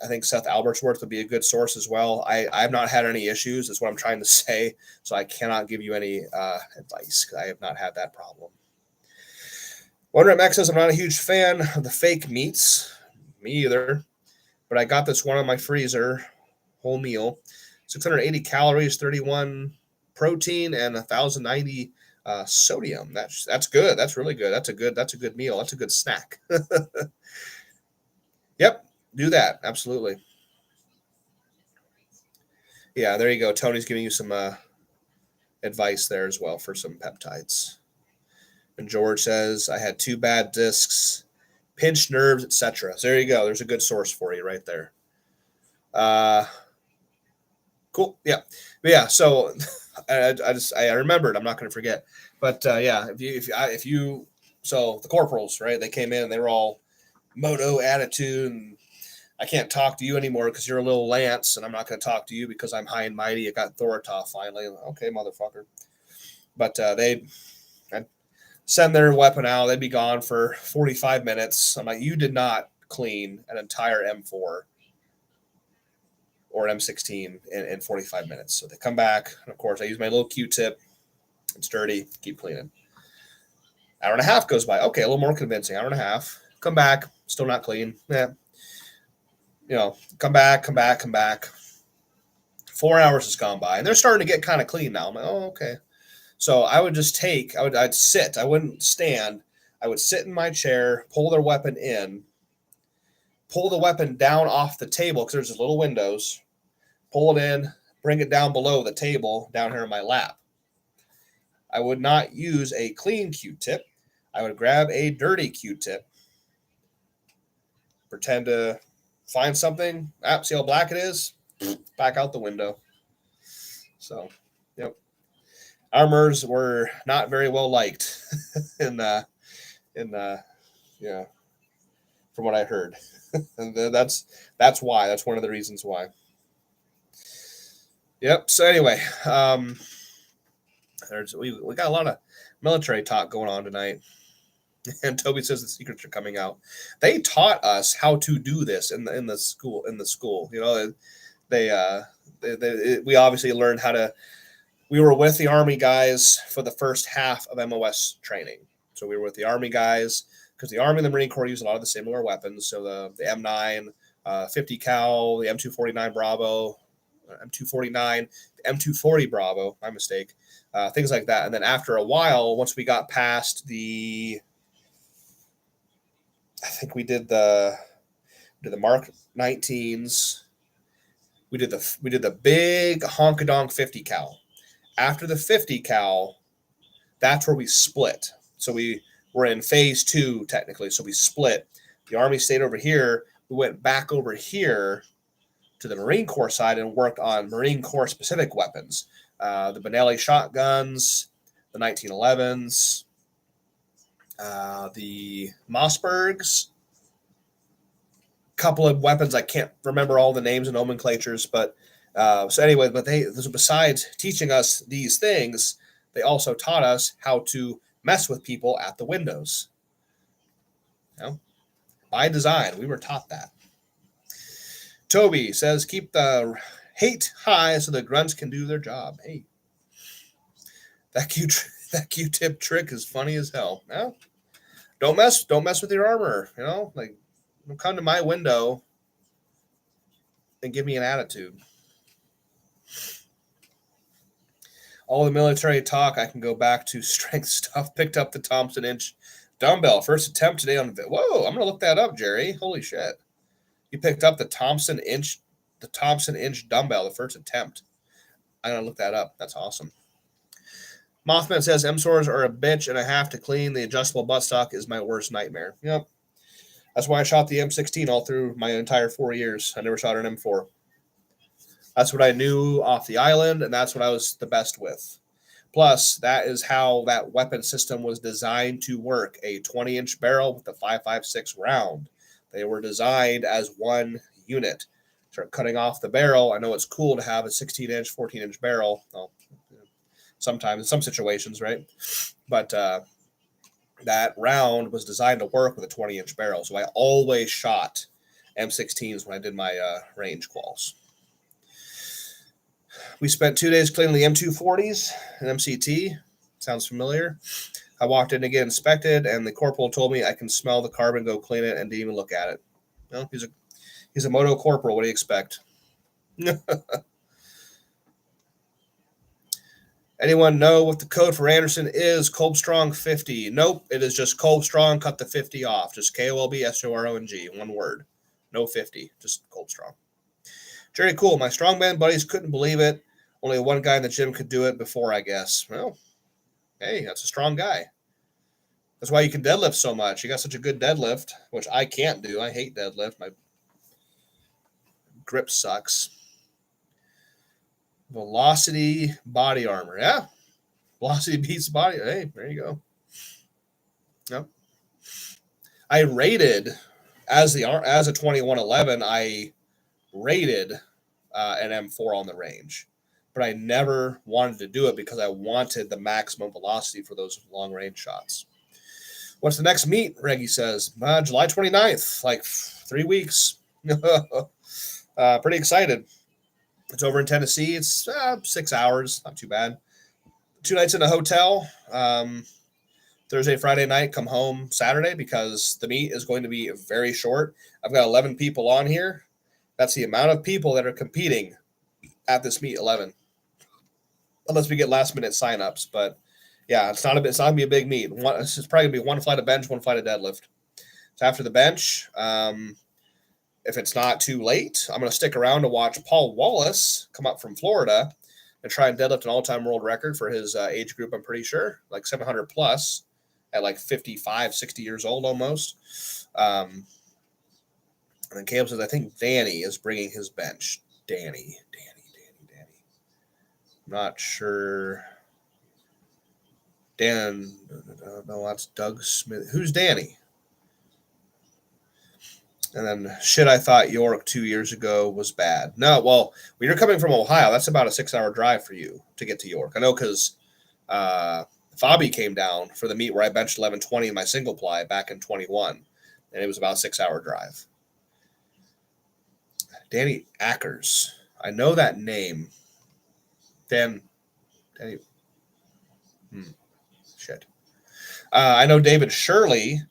think Seth Albertsworth would be a good source as well. I've not had any issues, is what I'm trying to say. So I cannot give you any advice. I have not had that problem. Wonder MX says, I'm not a huge fan of the fake meats. Me either. But I got this one on my freezer, whole meal. 680 calories, 31 protein, and 1,090 sodium. That's good. That's really good. That's a good meal. That's a good snack. Yep. Do that. Absolutely. Yeah, there you go. Tony's giving you some advice there as well for some peptides. And George says, I had 2 bad discs, pinched nerves, etc. So there you go. There's a good source for you right there. Cool. Yeah. But yeah. So I remembered. I'm not going to forget. But yeah, if you so the corporals, right? They came in and they were all moto attitude and I can't talk to you anymore because you're a little Lance, and I'm not going to talk to you because I'm high and mighty. I got Thoratov finally. Okay, motherfucker. But I'd send their weapon out. They'd be gone for 45 minutes. I'm like, you did not clean an entire M4 or M16 in 45 minutes. So they come back, and of course, I use my little Q-tip. It's dirty. Keep cleaning. Hour and a half goes by. Okay, a little more convincing. Hour and a half. Come back. Still not clean. Yeah. Come back. 4 hours has gone by, and they're starting to get kind of clean now. I'm like, oh, okay. So I would just I'd sit. I wouldn't stand. I would sit in my chair, pull their weapon in, pull the weapon down off the table because there's just little windows, pull it in, bring it down below the table, down here in my lap. I would not use a clean Q-tip. I would grab a dirty Q-tip, pretend to find something. See how black it is? Back out the window. So, yep. Armors were not very well liked yeah, from what I heard. And that's why. That's one of the reasons why. Yep. So anyway, we got a lot of military talk going on tonight. And Toby says the secrets are coming out. They taught us how to do this in the school. We obviously learned how to. We were with the Army guys for the first half of MOS training. So we were with the Army guys because the Army and the Marine Corps use a lot of the similar weapons. So the M9, 50 cal, the M249 Bravo, M249, the M240 Bravo. My mistake. Things like that. And then after a while, once we got past I think we did the Mark 19s. We did the big honkadonk 50 cal. After the 50 cal, that's where we split. So we were in phase 2 technically. So we split. The Army stayed over here. We went back over here to the Marine Corps side and worked on Marine Corps specific weapons. The Benelli shotguns, the 1911s, the Mossbergs, couple of weapons. I can't remember all the names and nomenclatures, but so anyway, but besides teaching us these things, they also taught us how to mess with people at the windows. You know, by design, we were taught that. Toby says, keep the hate high so the grunts can do their job. Hey, that Q-tip trick is funny as hell. No, don't mess with your armor. You know, like, don't come to my window and give me an attitude. All the military talk, I can go back to strength stuff. Picked up the Thompson inch dumbbell. First attempt today on. Whoa, I'm gonna look that up, Jerry. Holy shit! You picked up the Thompson inch dumbbell, the first attempt. I'm gonna look that up. That's awesome. Mothman says M-sores are a bitch and a half to clean. The adjustable buttstock is my worst nightmare. Yep. That's why I shot the M16 all through my entire 4 years. I never shot an M4. That's what I knew off the island, and that's what I was the best with. Plus, that is how that weapon system was designed to work. A 20-inch barrel with a 5.56 round. They were designed as one unit. Start cutting off the barrel. I know it's cool to have a 16-inch, 14-inch barrel. Well, sometimes, in some situations, right? But that round was designed to work with a 20-inch barrel. So I always shot M16s when I did my range quals. We spent 2 days cleaning the M240s and MCT. Sounds familiar. I walked in to get inspected, and the corporal told me I can smell the carbon, go clean it, and didn't even look at it. No, he's a moto corporal. What do you expect? Anyone know what the code for Anderson is? Kolbstrong 50. Nope, it is just Kolbstrong, cut the 50 off. Just KOLBSORONG, one word. No 50, just Kolbstrong. Jerry, cool. My strongman buddies couldn't believe it. Only one guy in the gym could do it before, I guess. Well, hey, that's a strong guy. That's why you can deadlift so much. You got such a good deadlift, which I can't do. I hate deadlift. My grip sucks. Velocity body armor. Yeah. Velocity beats body. Hey, there you go. Yep. I rated as a 2111, I rated an M4 on the range, but I never wanted to do it because I wanted the maximum velocity for those long range shots. What's the next meet? Reggie says July 29th, like 3 weeks. Pretty excited. It's over in Tennessee. It's 6 hours, not too bad. 2 nights in a hotel. Thursday, Friday night, come home Saturday because the meet is going to be very short. I've got 11 people on here. That's the amount of people that are competing at this meet, 11. Unless we get last minute signups, but yeah, it's not gonna be a big meet. It's probably gonna be one flight of bench, one flight of deadlift. So after the bench, if it's not too late, I'm gonna stick around to watch Paul Wallace come up from Florida and try and deadlift an all-time world record for his age group. I'm pretty sure, like 700 plus, at like 55, 60 years old almost. And then Caleb says, I think Danny is bringing his bench. Danny. I'm not sure. Dan, no, that's Doug Smith. Who's Danny? And then shit, I thought York 2 years ago was bad. No, well, when you're coming from Ohio, that's about a 6-hour drive for you to get to York. I know because Fabi came down for the meet where I benched 1120 in my single ply back in 21, and it was about a 6-hour drive. Danny Ackers. I know that name. Danny. Shit. I know David Shirley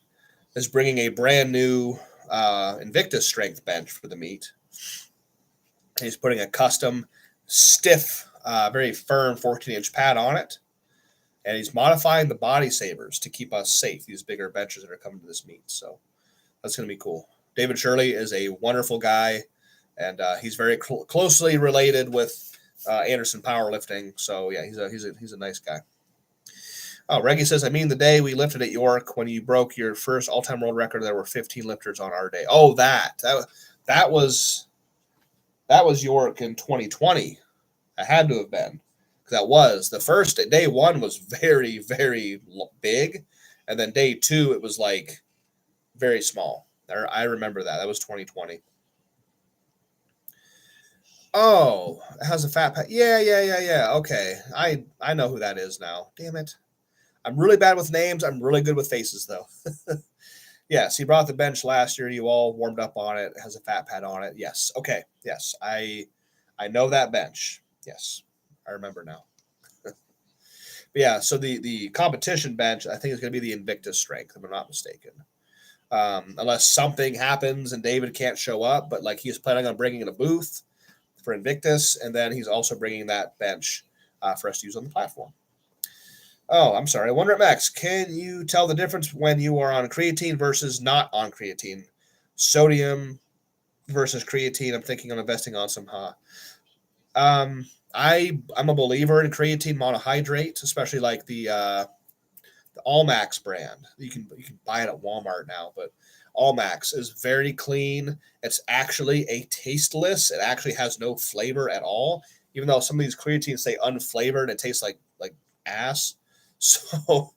is bringing a brand new Invictus strength bench for the meet. He's putting a custom, stiff, very firm 14-inch pad on it. And he's modifying the body savers to keep us safe, these bigger benches that are coming to this meet. So that's going to be cool. David Shirley is a wonderful guy, and he's very closely related with Anderson Powerlifting. So, yeah, he's a nice guy. Oh, Reggie says, I mean, the day we lifted at York when you broke your first all-time world record, there were 15 lifters on our day. Oh, that was York in 2020. It had to have been. That was the first day. Day one was very, very big. And then day two, it was like very small. I remember that. That was 2020. Oh, it has a fat pat. Yeah. Okay, I know who that is now. Damn it. I'm really bad with names. I'm really good with faces, though. Yes, he brought the bench last year. You all warmed up on it. It has a fat pad on it. Yes. Okay. Yes, I know that bench. Yes, I remember now. But yeah, so the competition bench, I think, is going to be the Invictus strength, if I'm not mistaken. Unless something happens and David can't show up, but like he's planning on bringing in a booth for Invictus, and then he's also bringing that bench for us to use on the platform. Oh, I'm sorry. Wonder at Max, can you tell the difference when you are on creatine versus not on creatine? Sodium versus creatine. I'm thinking of investing on some. I'm a believer in creatine monohydrate, especially like the Allmax brand. You can buy it at Walmart now, but Allmax is very clean. It's actually a tasteless. It actually has no flavor at all. Even though some of these creatines say unflavored, it tastes like ass. So,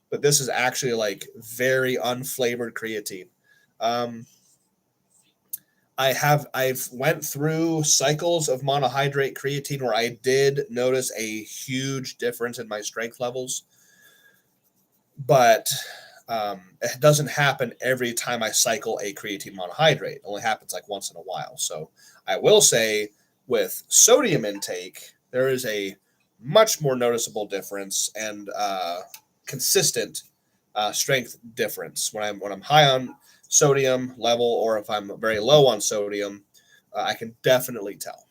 but this is actually like very unflavored creatine. Um, I've went through cycles of monohydrate creatine where I did notice a huge difference in my strength levels, but it doesn't happen every time I cycle a creatine monohydrate. It only happens like once in a while. So I will say with sodium intake, there is a much more noticeable difference and consistent strength difference when I'm high on sodium level or if I'm very low on sodium. I can definitely tell.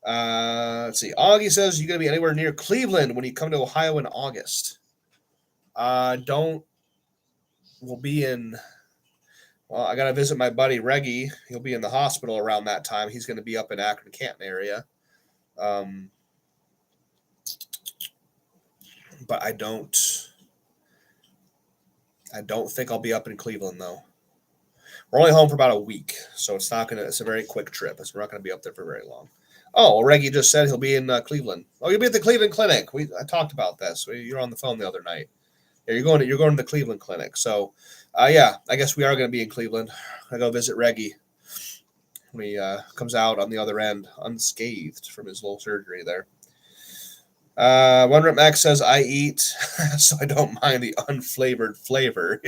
Let's see. Augie says you're going to be anywhere near Cleveland when you come to Ohio in August. Don't We'll be in. Well, I got to visit my buddy Reggie. He'll be in the hospital around that time. He's going to be up in Akron, Canton area. Um, but I don't think I'll be up in Cleveland though. We're only home for about a week, so it's not gonna. It's a very quick trip. We're not going to be up there for very long. Oh, well, Reggie just said he'll be in Cleveland. Oh, you'll be at the Cleveland Clinic. I talked about this. You were on the phone the other night. Yeah, you're going to the Cleveland Clinic. So, yeah, I guess we are going to be in Cleveland. I go visit Reggie when he comes out on the other end unscathed from his little surgery there. One Rip Max says I eat, so I don't mind the unflavored flavor.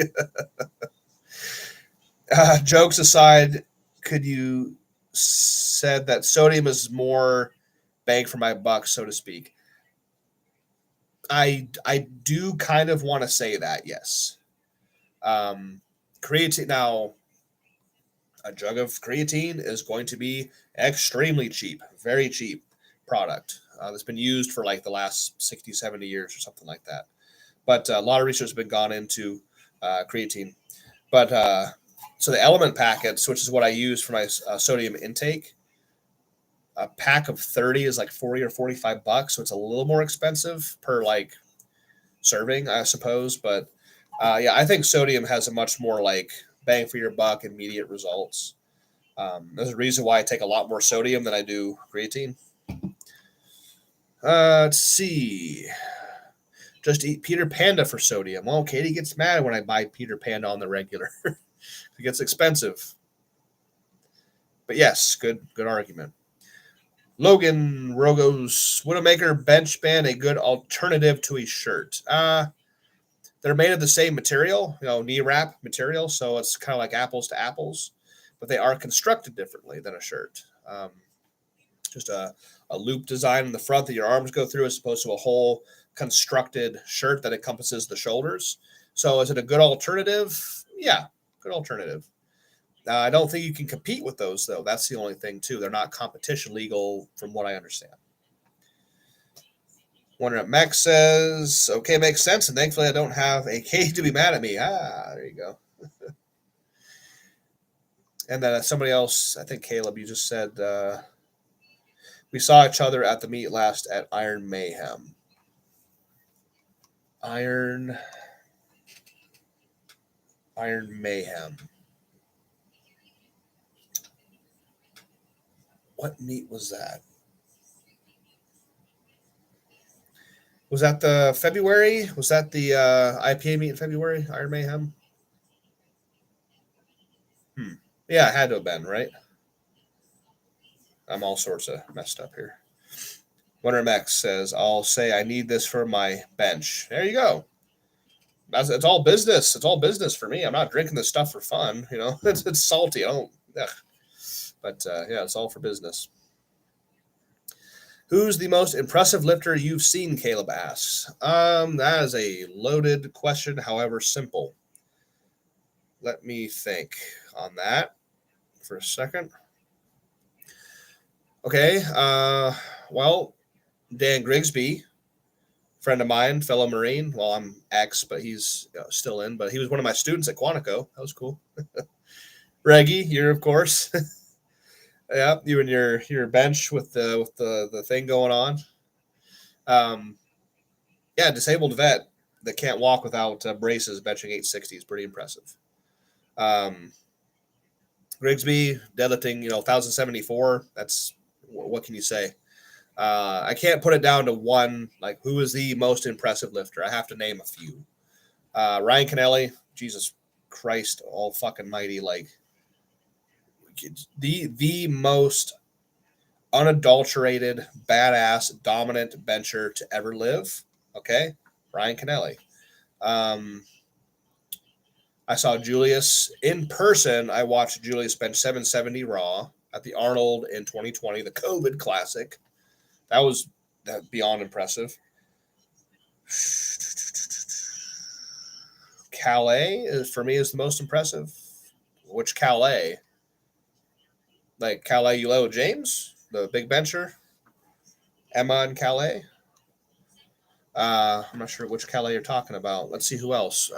Jokes aside, could you said that sodium is more bang for my buck, so to speak? I do kind of want to say that, yes. Um, Creatine now, a jug of creatine is going to be extremely cheap, very cheap product that's been used for like the last 60, 70 years or something like that. But a lot of research has been gone into creatine. But so the element packets, which is what I use for my sodium intake, a pack of 30 is like 40 or $45. So it's a little more expensive per like serving, I suppose. But yeah, I think sodium has a much more like bang for your buck, immediate results. There's a reason why I take a lot more sodium than I do creatine. Let's see. Just eat Peter Panda for sodium. Well, Katie gets mad when I buy Peter Panda on the regular. It gets expensive. But yes, good argument. Logan Rogos, Widowmaker bench band a good alternative to a shirt? They're made of the same material, knee wrap material, so it's kind of like apples to apples, but they are constructed differently than a shirt. Just a loop design in the front that your arms go through as opposed to a whole constructed shirt that encompasses the shoulders. So is it a good alternative? Yeah, good alternative. I don't think you can compete with those, though. That's the only thing, too. They're not competition legal, from what I understand. Wonder if Max says, okay, makes sense, and thankfully I don't have a K to be mad at me. There you go. And then somebody else, I think Caleb, you just said, we saw each other at the meet last at Iron Mayhem. Iron Mayhem. What meet was that? Was that the February? Was that the IPA meet in February? Iron Mayhem? Yeah, it had to have been, right? I'm all sorts of messed up here. Winter Mex says, I'll say I need this for my bench. There you go. It's all business. It's all business for me. I'm not drinking this stuff for fun. You know, it's salty. I don't, ugh. But yeah, it's all for business. Who's the most impressive lifter you've seen? Caleb asks. That is a loaded question, however simple. Let me think on that for a second. Okay. Well, Dan Grigsby, friend of mine, fellow Marine. Well, I'm ex, but he's still in. But he was one of my students at Quantico. That was cool. Reggie, you're of course. Yeah, you and your bench with the thing going on. Yeah, disabled vet that can't walk without braces benching 860 is pretty impressive. Grigsby deadlifting, 1074. That's what can you say? I can't put it down to one. Like, who is the most impressive lifter? I have to name a few. Ryan Kennelly, Jesus Christ, all fucking mighty, like the most unadulterated, badass, dominant bencher to ever live. Okay, Ryan Kennelly. I saw Julius in person. I watched Julius bench 770 raw at the Arnold in 2020, the COVID Classic. That was beyond impressive. Calais for me is the most impressive. Which Calais? Like Calais Uleo James, the big bencher? Emma and Calais? I'm not sure which Calais you're talking about. Let's see who else.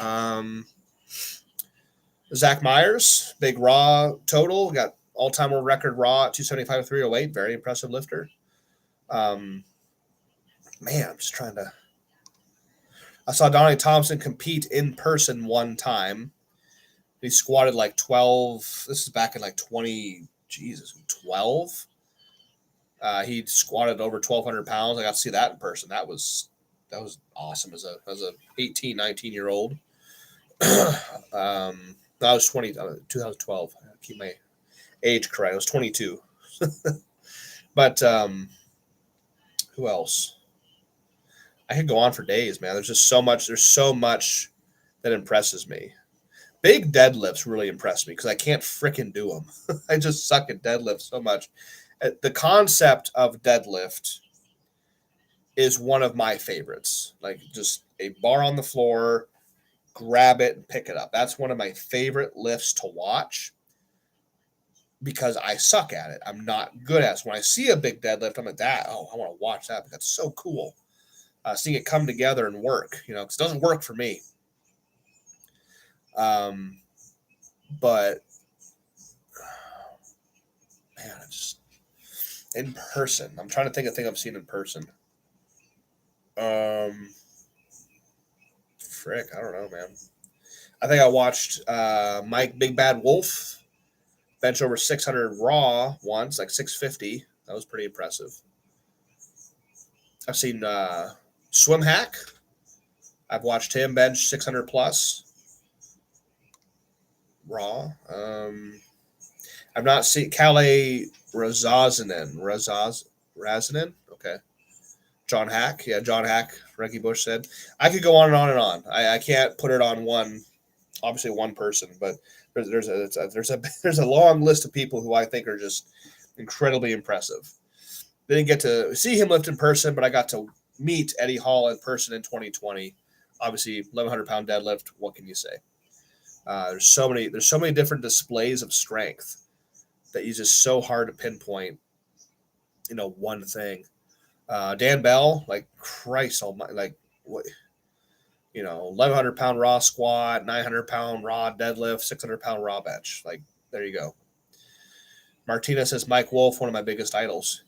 Zach Myers, big raw total, got all-time world record raw at 275 308. Very impressive lifter. Man, I'm just trying to. I saw Donnie Thompson compete in person one time. He squatted like 12. This is back in like 12. He squatted over 1,200 pounds. I got to see that in person. That was awesome as a 18, 19-year-old. I was 2012. I keep my age correct. I was 22. But who else? I could go on for days, man. There's just so much. There's so much that impresses me. Big deadlifts really impress me because I can't freaking do them. I just suck at deadlifts so much. The concept of deadlift is one of my favorites. Like just a bar on the floor, grab it and pick it up. That's one of my favorite lifts to watch because I suck at it. I'm not good at it. So when I see a big deadlift, I'm like, I want to watch that. That's so cool. Seeing it come together and work, because it doesn't work for me. But man, I just in person. I'm trying to think of things I've seen in person. Frick, I don't know, man. I think I watched Mike Big Bad Wolf bench over 600 raw once, like 650. That was pretty impressive. I've seen Swim Hack. I've watched him bench 600 plus raw. I've not seen Calais Razazinen. Okay. John Hack. Yeah, John Hack, Reggie Bush said. I could go on and on and on. I can't put it on one person, but there's a long list of people who I think are just incredibly impressive. Didn't get to see him lift in person, but I got to meet Eddie Hall in person in 2020. Obviously, 1,100 pound deadlift. What can you say? There's so many different displays of strength that is just so hard to pinpoint. One thing. Dan Bell, like Christ almighty, like what? 1,100 pound raw squat, 900 pound raw deadlift, 600 pound raw bench. Like there you go. Martina says Mike Wolf, one of my biggest idols.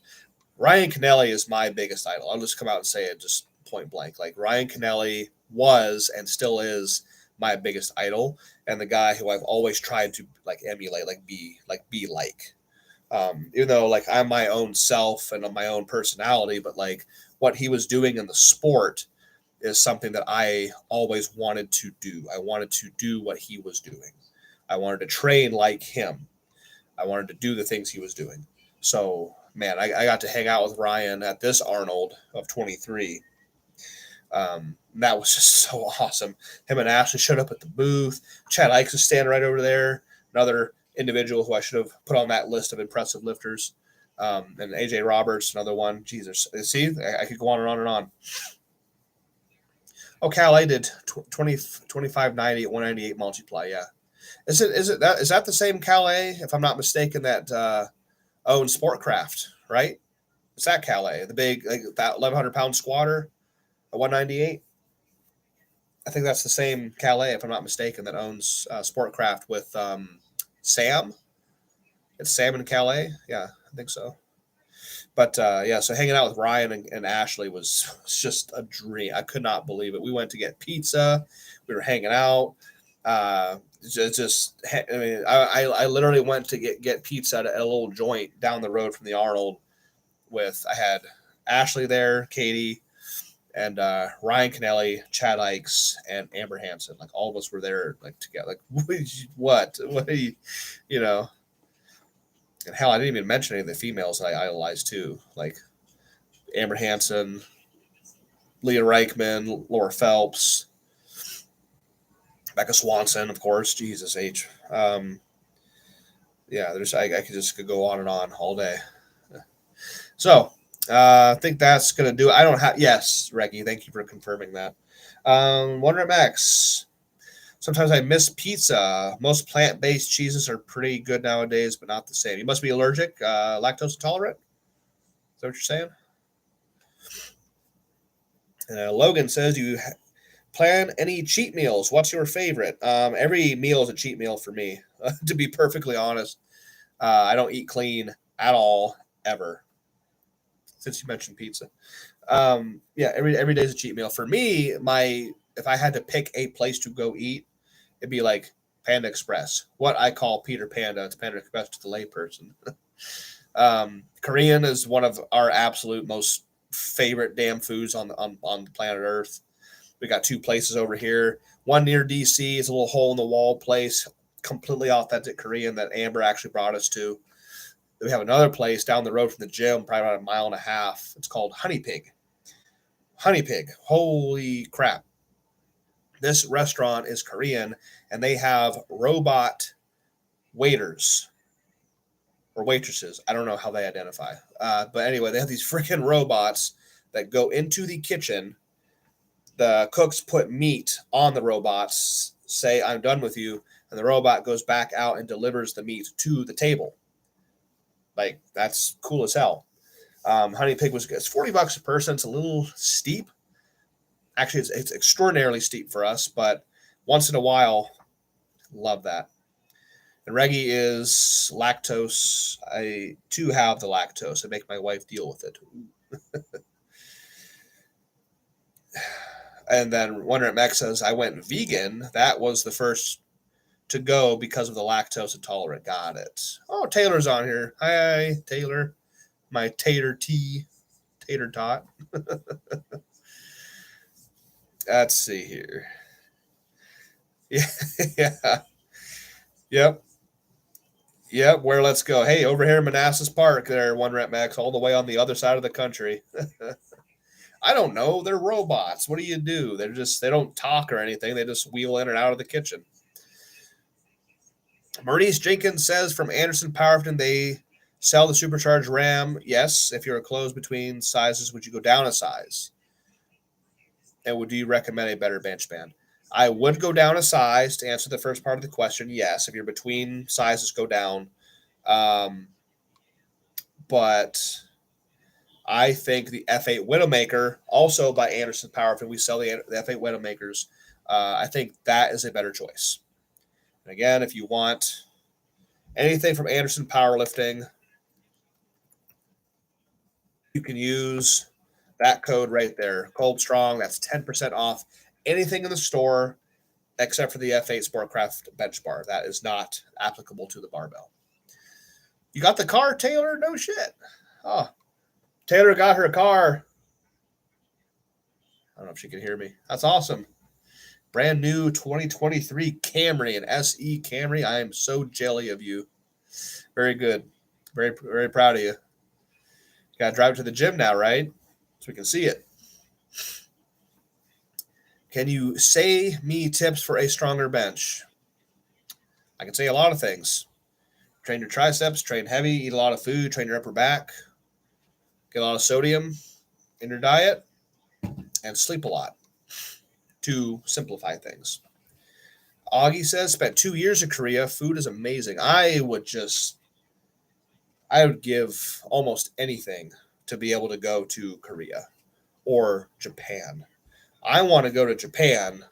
Ryan Kennelly is my biggest idol. I'll just come out and say it just point blank. Like Ryan Kennelly was and still is my biggest idol, and the guy who I've always tried to like emulate, be like. Even though like I'm my own self and my own personality, but like what he was doing in the sport is something that I always wanted to do. I wanted to do what he was doing. I wanted to train like him. I wanted to do the things he was doing. So, man, I got to hang out with Ryan at this Arnold of 23. That was just so awesome. Him and Ashley showed up at the booth. Chad Ikes is standing right over there. Another individual who I should have put on that list of impressive lifters. And AJ Roberts, another one. Jesus. See, I could go on and on and on. Oh, Cal, I did 2590 at 198 multiply. Yeah. Is that the same Calais, if I'm not mistaken, that owns Sportcraft, right? It's that Calais, the big, like that 1,100-pound squatter at 198. I think that's the same Calais, if I'm not mistaken, that owns Sportcraft with Sam. It's Sam and Calais. Yeah, I think so. But yeah, so hanging out with Ryan and Ashley was just a dream. I could not believe it. We went to get pizza. We were hanging out. I mean, I literally went to get pizza at a little joint down the road from the Arnold. I had Ashley there, Katie, and Ryan Kennelly, Chad Ikes, and Amber Hansen. Like all of us were there, like together. Like what are you, you know? And hell, I didn't even mention any of the females I idolized too, like Amber Hansen, Leah Reichman, Laura Phelps, Becca Swanson, of course. Jesus H. Yeah, I could go on and on all day. So I think that's gonna do it. I don't have yes, Reggie. Thank you for confirming that. Wonder Max. Sometimes I miss pizza. Most plant-based cheeses are pretty good nowadays, but not the same. You must be allergic, lactose intolerant. Is that what you're saying? Logan says, you plan any cheat meals? What's your favorite? Every meal is a cheat meal for me, to be perfectly honest. I don't eat clean at all, ever, since you mentioned pizza. Yeah, every day is a cheat meal. For me, if I had to pick a place to go eat, it'd be like Panda Express. What I call Peter Panda. It's Panda Express to the layperson. Korean is one of our absolute most favorite damn foods on the planet Earth. We got two places over here. One near DC is a little hole in the wall place, completely authentic Korean that Amber actually brought us to. We have another place down the road from the gym, probably about a mile and a half. It's called Honey Pig. Honey Pig. Holy crap. This restaurant is Korean, and they have robot waiters or waitresses. I don't know how they identify. But anyway, they have these freaking robots that go into the kitchen. The cooks put meat on the robots, say, I'm done with you, and the robot goes back out and delivers the meat to the table. Like, that's cool as hell. Honey Pig was good. It's $40 a person. It's a little steep. Actually, it's extraordinarily steep for us, but once in a while, love that. And Reggie is lactose. I too have the lactose. I make my wife deal with it. And then Wonder at Max says, I went vegan. That was the first to go because of the lactose intolerant. Got it. Oh, Taylor's on here. Hi, Taylor. My tater tot. Let's see here. Yeah. Yeah. Yep. Where let's go. Hey, over here in Manassas Park, there, One Rep Max, all the way on the other side of the country. I don't know. They're robots. What do you do? They don't talk or anything. They just wheel in and out of the kitchen. Maurice Jenkins says from Anderson Powerfin, they sell the supercharged RAM. Yes. If you're closed between sizes, would you go down a size? And do you recommend a better bench band? I would go down a size to answer the first part of the question. Yes, if you're between sizes, go down. But I think the F8 Widowmaker, also by Anderson Powerfin, we sell the F8 Widowmakers. I think that is a better choice. And again, if you want anything from Anderson Powerlifting, you can use that code right there, Kolbstrong. That's 10% off anything in the store except for the F8 Sportcraft bench bar. That is not applicable to the barbell. You got the car, Taylor? No shit. Oh, Taylor got her car. I don't know if she can hear me. That's awesome. Brand new 2023 Camry, an SE Camry. I am so jelly of you. Very good. Very, very proud of you. Got to drive to the gym now, right? So we can see it. Can you say me tips for a stronger bench? I can say a lot of things. Train your triceps, train heavy, eat a lot of food, train your upper back, get a lot of sodium in your diet, and sleep a lot to simplify things. Augie says, spent 2 years in Korea. Food is amazing. I would give almost anything to be able to go to Korea or Japan. I want to go to Japan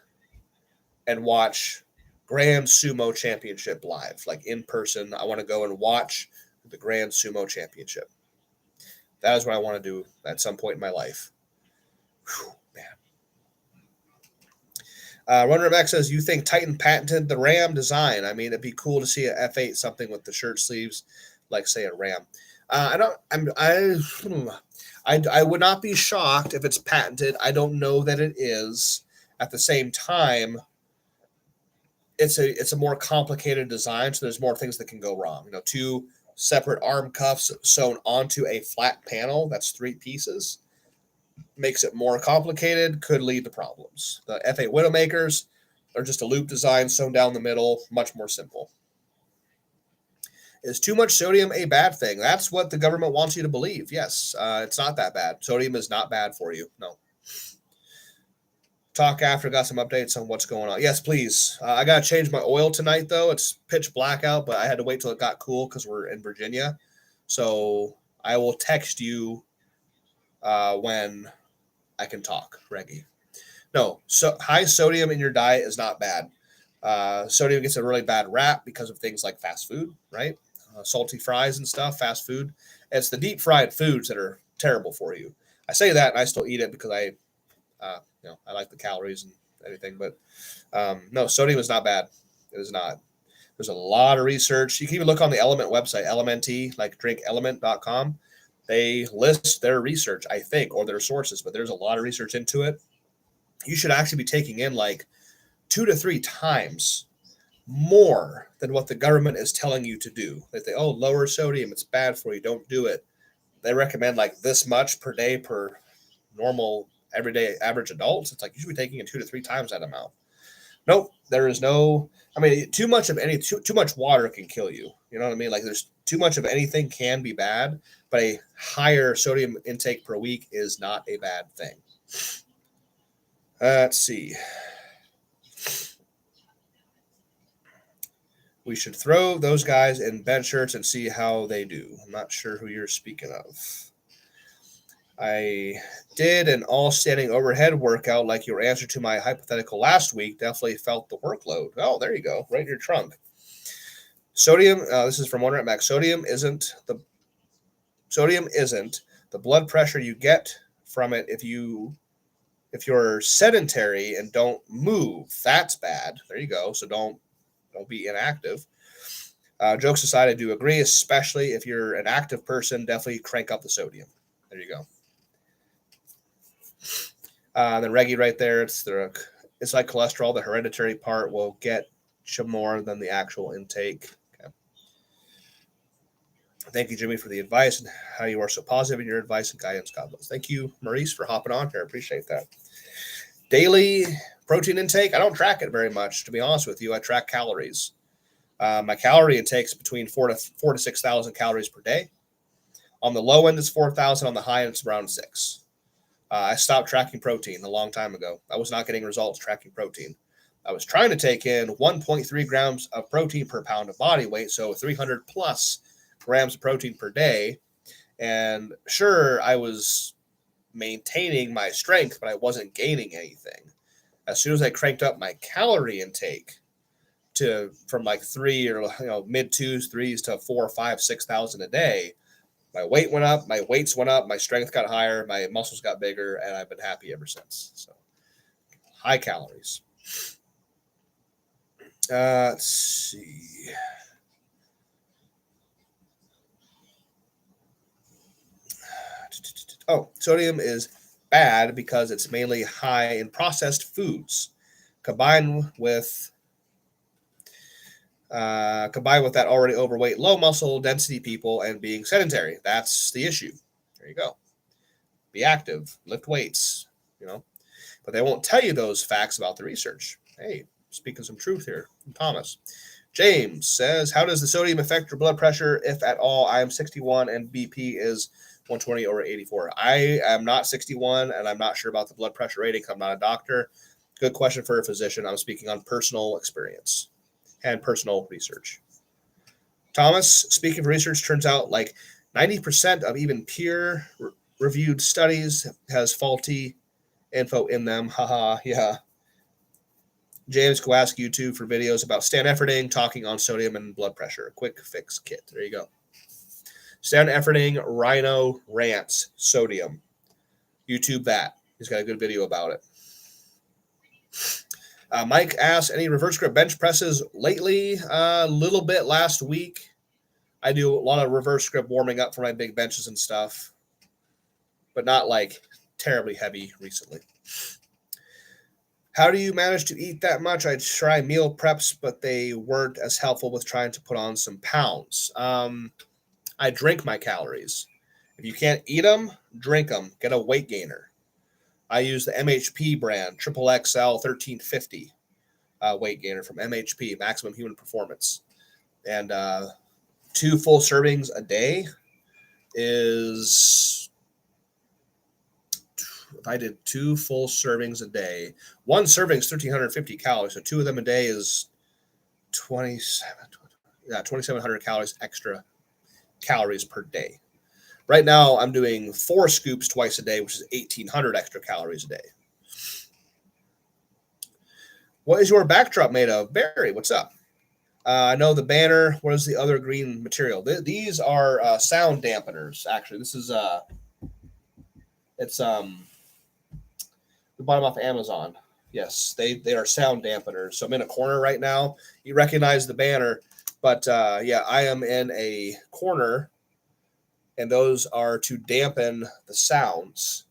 and watch Grand Sumo Championship live, like in person. I want to go and watch the Grand Sumo Championship. That is what I want to do at some point in my life. Whew, man. Runner Max says, you think Titan patented the Ram design? I mean, it'd be cool to see a F8 something with the shirt sleeves, like say a Ram. I would not be shocked if it's patented. I don't know that it is. At the same time, it's a more complicated design, so there's more things that can go wrong. Two separate arm cuffs sewn onto a flat panel. That's 3 pieces. Makes it more complicated. Could lead to problems. The F8 Widowmakers are just a loop design sewn down the middle. Much more simple. Is too much sodium a bad thing? That's what the government wants you to believe. Yes, it's not that bad. Sodium is not bad for you. No. Talk after. Got some updates on what's going on. Yes, please. I got to change my oil tonight, though. It's pitch black out, but I had to wait till it got cool because we're in Virginia. So I will text you when I can talk, Reggie. No, so high sodium in your diet is not bad. Sodium gets a really bad rap because of things like fast food, right? Salty fries and stuff, fast food. It's the deep fried foods that are terrible for you. I say that and I still eat it because I like the calories and everything. But no, sodium is not bad. It is not. There's a lot of research. You can even look on the Element website, LMNT, like drinkelement.com. They list their research, I think, or their sources, but there's a lot of research into it. You should actually be taking in like 2 to 3 times more than what the government is telling you to do. They say, oh, lower sodium, it's bad for you, don't do it. They recommend like this much per day per normal everyday average adults. It's like you should be taking in 2 to 3 times that amount. Nope, there is no. I mean, too much water can kill you. You know what I mean? Like there's too much of anything can be bad, but a higher sodium intake per week is not a bad thing. Let's see. We should throw those guys in bench shirts and see how they do. I'm not sure who you're speaking of. I did an all-standing overhead workout like your answer to my hypothetical last week. Definitely felt the workload. Oh, there you go. Right in your trunk. Sodium, this is from One Rep Max. Sodium isn't the blood pressure you get from it if you're sedentary and don't move. That's bad. There you go. So don't be inactive. Jokes aside, I do agree, especially if you're an active person, definitely crank up the sodium. There you go. Then Reggie right there, it's like cholesterol. The hereditary part will get you more than the actual intake. Okay. Thank you, Jimmy, for the advice and how you are so positive in your advice and guidance. God bless. Thank you, Maurice, for hopping on here. I appreciate that. Daily protein intake, I don't track it very much, to be honest with you. I track calories. My calorie intake is between 4,000 to 6,000 calories per day. On the low end, it's 4,000. On the high end, it's around 6. I stopped tracking protein a long time ago. I was not getting results tracking protein. I was trying to take in 1.3 grams of protein per pound of body weight, so 300 plus grams of protein per day. And sure, I was maintaining my strength, but I wasn't gaining anything. As soon as I cranked up my calorie intake from like 3 or mid 2s, 3s to 4, 5, 6,000 a day, my weight went up, my weights went up, my strength got higher, my muscles got bigger, and I've been happy ever since. So high calories. Let's see. Oh, sodium is bad because it's mainly high in processed foods, combined with combined with that already overweight, low muscle density people and being sedentary. That's the issue. There you go. Be active, lift weights, but they won't tell you those facts about the research. Hey, speaking some truth here from Thomas. James says, how does the sodium affect your blood pressure, if at all? I am 61 and BP is 120 over 84. I am not 61 and I'm not sure about the blood pressure rating. I'm not a doctor. Good question for a physician. I'm speaking on personal experience and personal research. Thomas, speaking of research, turns out like 90% of even peer-reviewed studies has faulty info in them. Haha, yeah. James, go ask YouTube for videos about Stan Efferding talking on sodium and blood pressure. Quick fix kit. There you go. Stan Efferding, Rhino Rants, Sodium. YouTube that. He's got a good video about it. Mike asks, any reverse grip bench presses lately? A little bit last week. I do a lot of reverse grip warming up for my big benches and stuff, but not like terribly heavy recently. How do you manage to eat that much? I try meal preps, but they weren't as helpful with trying to put on some pounds. I drink my calories. If you can't eat them, drink them. Get a weight gainer. I use the MHP brand, Triple XL 1350 weight gainer from MHP, Maximum Human Performance. And 2 full servings a day is, if I did 2 full servings a day, 1 serving is 1,350 calories. So 2 of them a day is 2,700 calories extra calories per day. Right now, I'm doing 4 scoops twice a day, which is 1,800 extra calories a day. What is your backdrop made of? Barry, what's up? I know the banner. What is the other green material? These are sound dampeners. Actually, this is it's we bought them off Amazon. Yes, they are sound dampeners. So I'm in a corner right now. You recognize the banner, but yeah, I am in a corner, and those are to dampen the sounds.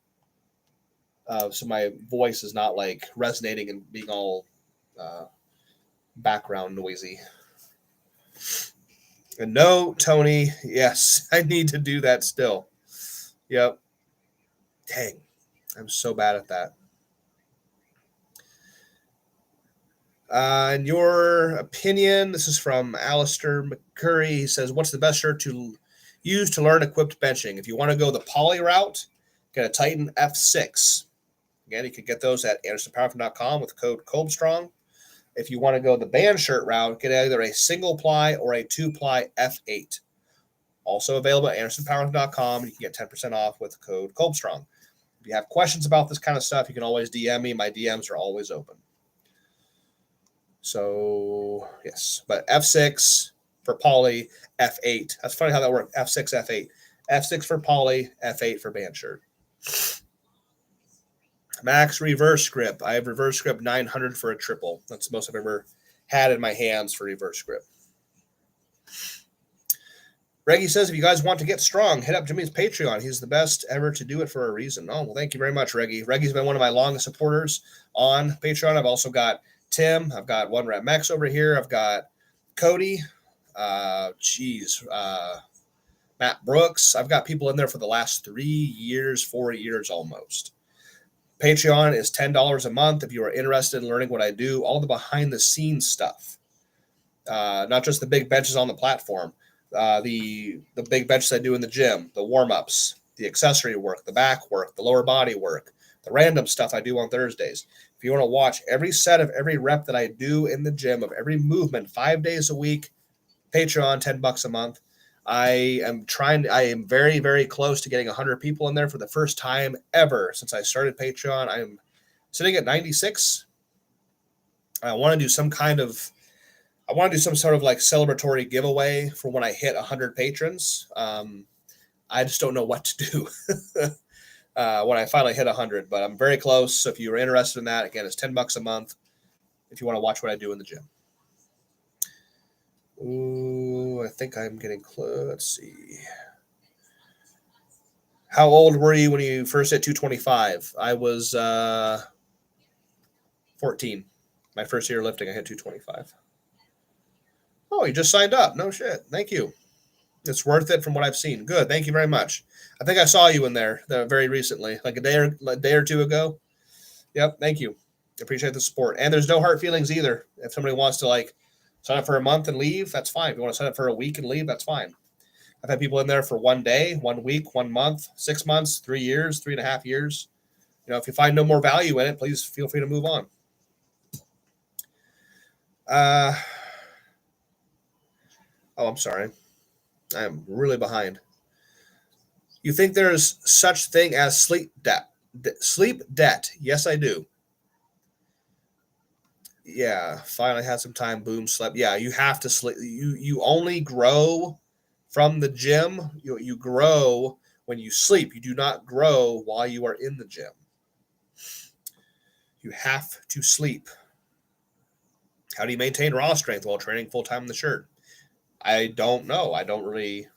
So my voice is not like resonating and being all background noisy. And no, Tony, yes, I need to do that still. Yep. Dang, I'm so bad at that. In your opinion, this is from Alistair McCurry. He says, what's the best shirt to use to learn equipped benching? If you want to go the poly route, get a Titan F6. Again, you can get those at AndersonPowerlifting.com with code Kolbstrong. If you want to go the band shirt route, get either a single ply or a 2-ply F8. Also available at AndersonPowerlifting.com. You can get 10% off with code Kolbstrong. If you have questions about this kind of stuff, you can always DM me. My DMs are always open. So, yes. But F6 for poly, F8. That's funny how that works. F6, F8. F6 for poly, F8 for band shirt. Max reverse grip. I have reverse grip 900 for a triple. That's the most I've ever had in my hands for reverse grip. Reggie says, if you guys want to get strong, hit up Jimmy's Patreon. He's the best ever to do it for a reason. Oh, well, thank you very much, Reggie. Reggie's been one of my longest supporters on Patreon. I've also got Tim. I've got One Rep Max over here. I've got Cody. Matt Brooks. I've got people in there for the last 3 years, 4 years almost. Patreon is $10 a month if you are interested in learning what I do, all the behind-the-scenes stuff. Not just the big benches on the platform. The big benches I do in the gym, the warm-ups, the accessory work, the back work, the lower body work, the random stuff I do on Thursdays. If you want to watch every set of every rep that I do in the gym of every movement 5 days a week, Patreon, $10 a month. I am very, very close to getting 100 people in there for the first time ever since I started Patreon. I'm sitting at 96. I want to do some sort of like celebratory giveaway for when I hit 100 patrons. I just don't know what to do when I finally hit 100, but I'm very close. So if you're interested in that, again, it's $10 a month if you want to watch what I do in the gym. Ooh, I think I'm getting close. Let's see. How old were you when you first hit 225? I was 14. My first year lifting, I hit 225. Oh, you just signed up. No shit. Thank you. It's worth it from what I've seen. Good. Thank you very much. I think I saw you in there very recently, like a day or two ago. Yep. Thank you. Appreciate the support. And there's no hard feelings either. If somebody wants to like sign up for a month and leave, that's fine. If you want to sign up for a week and leave, that's fine. I've had people in there for 1 day, 1 week, 1 month, 6 months, 3 years, 3.5 years. If you find no more value in it, please feel free to move on. I'm sorry. I am really behind. You think there's such thing as sleep debt? Sleep debt. Yes, I do. Yeah, finally had some time. Boom, slept. Yeah, you have to sleep. You only grow from the gym. You grow when you sleep. You do not grow while you are in the gym. You have to sleep. How do you maintain raw strength while training full time in the shirt? I don't know. I don't really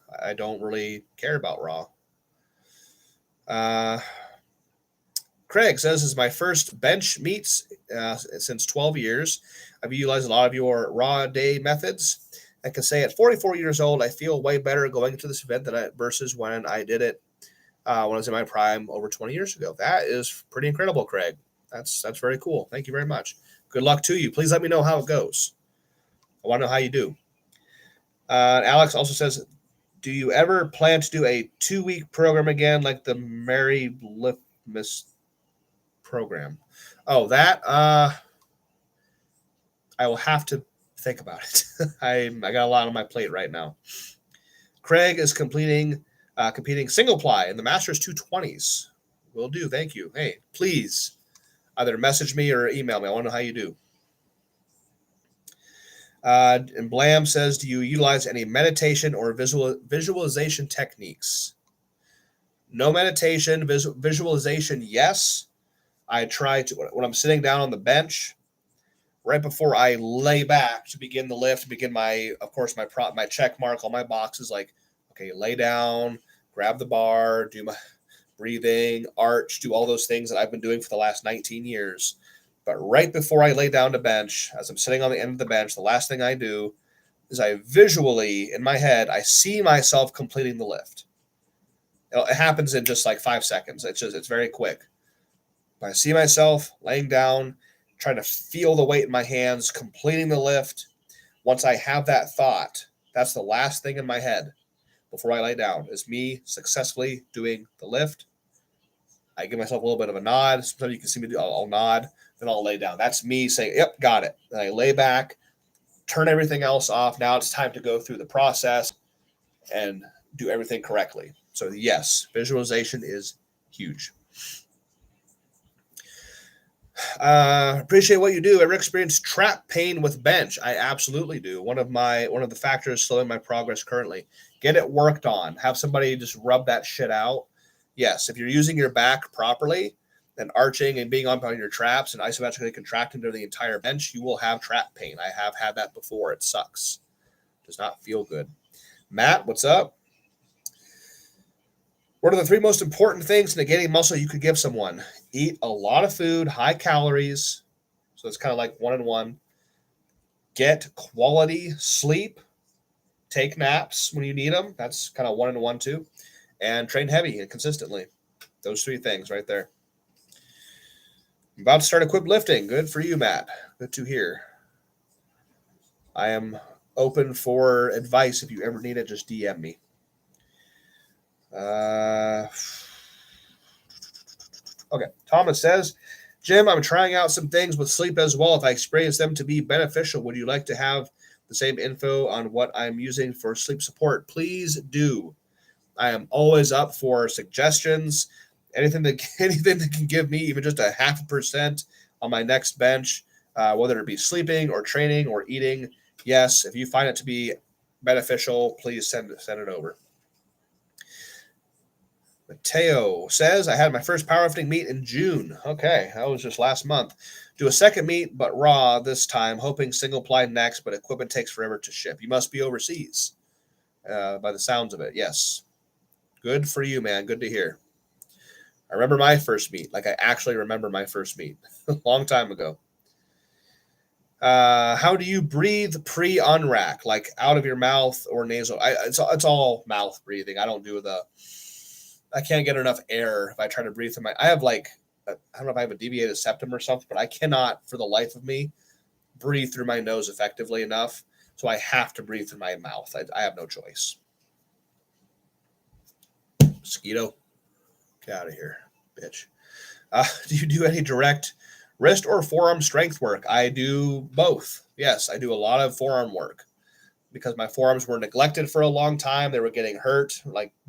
care about raw. Craig says, this is my first bench meets since 12 years. I've utilized a lot of your raw day methods. I can say at 44 years old, I feel way better going into this event versus when I did it when I was in my prime over 20 years ago. That is pretty incredible, Craig. That's very cool. Thank you very much. Good luck to you. Please let me know how it goes. I want to know how you do. Alex also says, do you ever plan to do a 2-week program again like the Mary Liftmas program? Oh, that I will have to think about it. I got a lot on my plate right now. Craig is competing single ply in the Masters 220s. Will do. Thank you. Hey, please either message me or email me. I want to know how you do. And Blam says, do you utilize any meditation or visualization techniques? No meditation. Visualization, yes. I try to, when I'm sitting down on the bench, right before I lay back to begin the lift, begin my check mark, all my boxes, like, okay, lay down, grab the bar, do my breathing, arch, do all those things that I've been doing for the last 19 years. But right before I lay down to bench, as I'm sitting on the end of the bench, the last thing I do is I visually, in my head, I see myself completing the lift. It happens in just like 5 seconds. It's very quick. I see myself laying down, trying to feel the weight in my hands, completing the lift. Once I have that thought, that's the last thing in my head before I lay down, is me successfully doing the lift. I give myself a little bit of a nod. Sometimes you can see me do, I'll nod, then I'll lay down. That's me saying, yep, got it. Then I lay back, turn everything else off. Now it's time to go through the process and do everything correctly. So yes, visualization is huge. Appreciate what you do. Ever experienced trap pain with bench? I absolutely do. One of the factors slowing my progress currently. Get it worked on. Have somebody just rub that shit out. Yes, if you're using your back properly and arching and being on your traps and isometrically contracting to the entire bench, you will have trap pain. I have had that before. It sucks. Does not feel good. Matt, what's up? What are the 3 most important things in negating muscle you could give someone? Eat a lot of food, high calories. So it's kind of like 1 and 1. Get quality sleep. Take naps when you need them. That's kind of 1 and 1 too. And train heavy and consistently. Those 3 things right there. I'm about to start equipped lifting. Good for you, Matt. Good to hear. I am open for advice. If you ever need it, just DM me. Okay. Thomas says, Jim, I'm trying out some things with sleep as well. If I experience them to be beneficial, would you like to have the same info on what I'm using for sleep support? Please do. I am always up for suggestions. Anything that can give me even just a 0.5% on my next bench, whether it be sleeping or training or eating. Yes, if you find it to be beneficial, please send it over. Mateo says, I had my first powerlifting meet in June. Okay, that was just last month. Do a second meet, but raw this time, hoping single ply next, but equipment takes forever to ship. You must be overseas, by the sounds of it. Yes. Good for you, man. Good to hear. I remember my first meet. Like, I actually remember my first meet. A long time ago. How do you breathe pre-unrack, like out of your mouth or nasal? It's all mouth breathing. I can't get enough air if I try to breathe through my. I have like I don't know if I have a deviated septum or something, but I cannot for the life of me breathe through my nose effectively enough. So I have to breathe through my mouth. I have no choice. Mosquito, get out of here, bitch. Do you do any direct wrist or forearm strength work? I do both. Yes, I do a lot of forearm work because my forearms were neglected for a long time. They were getting hurt,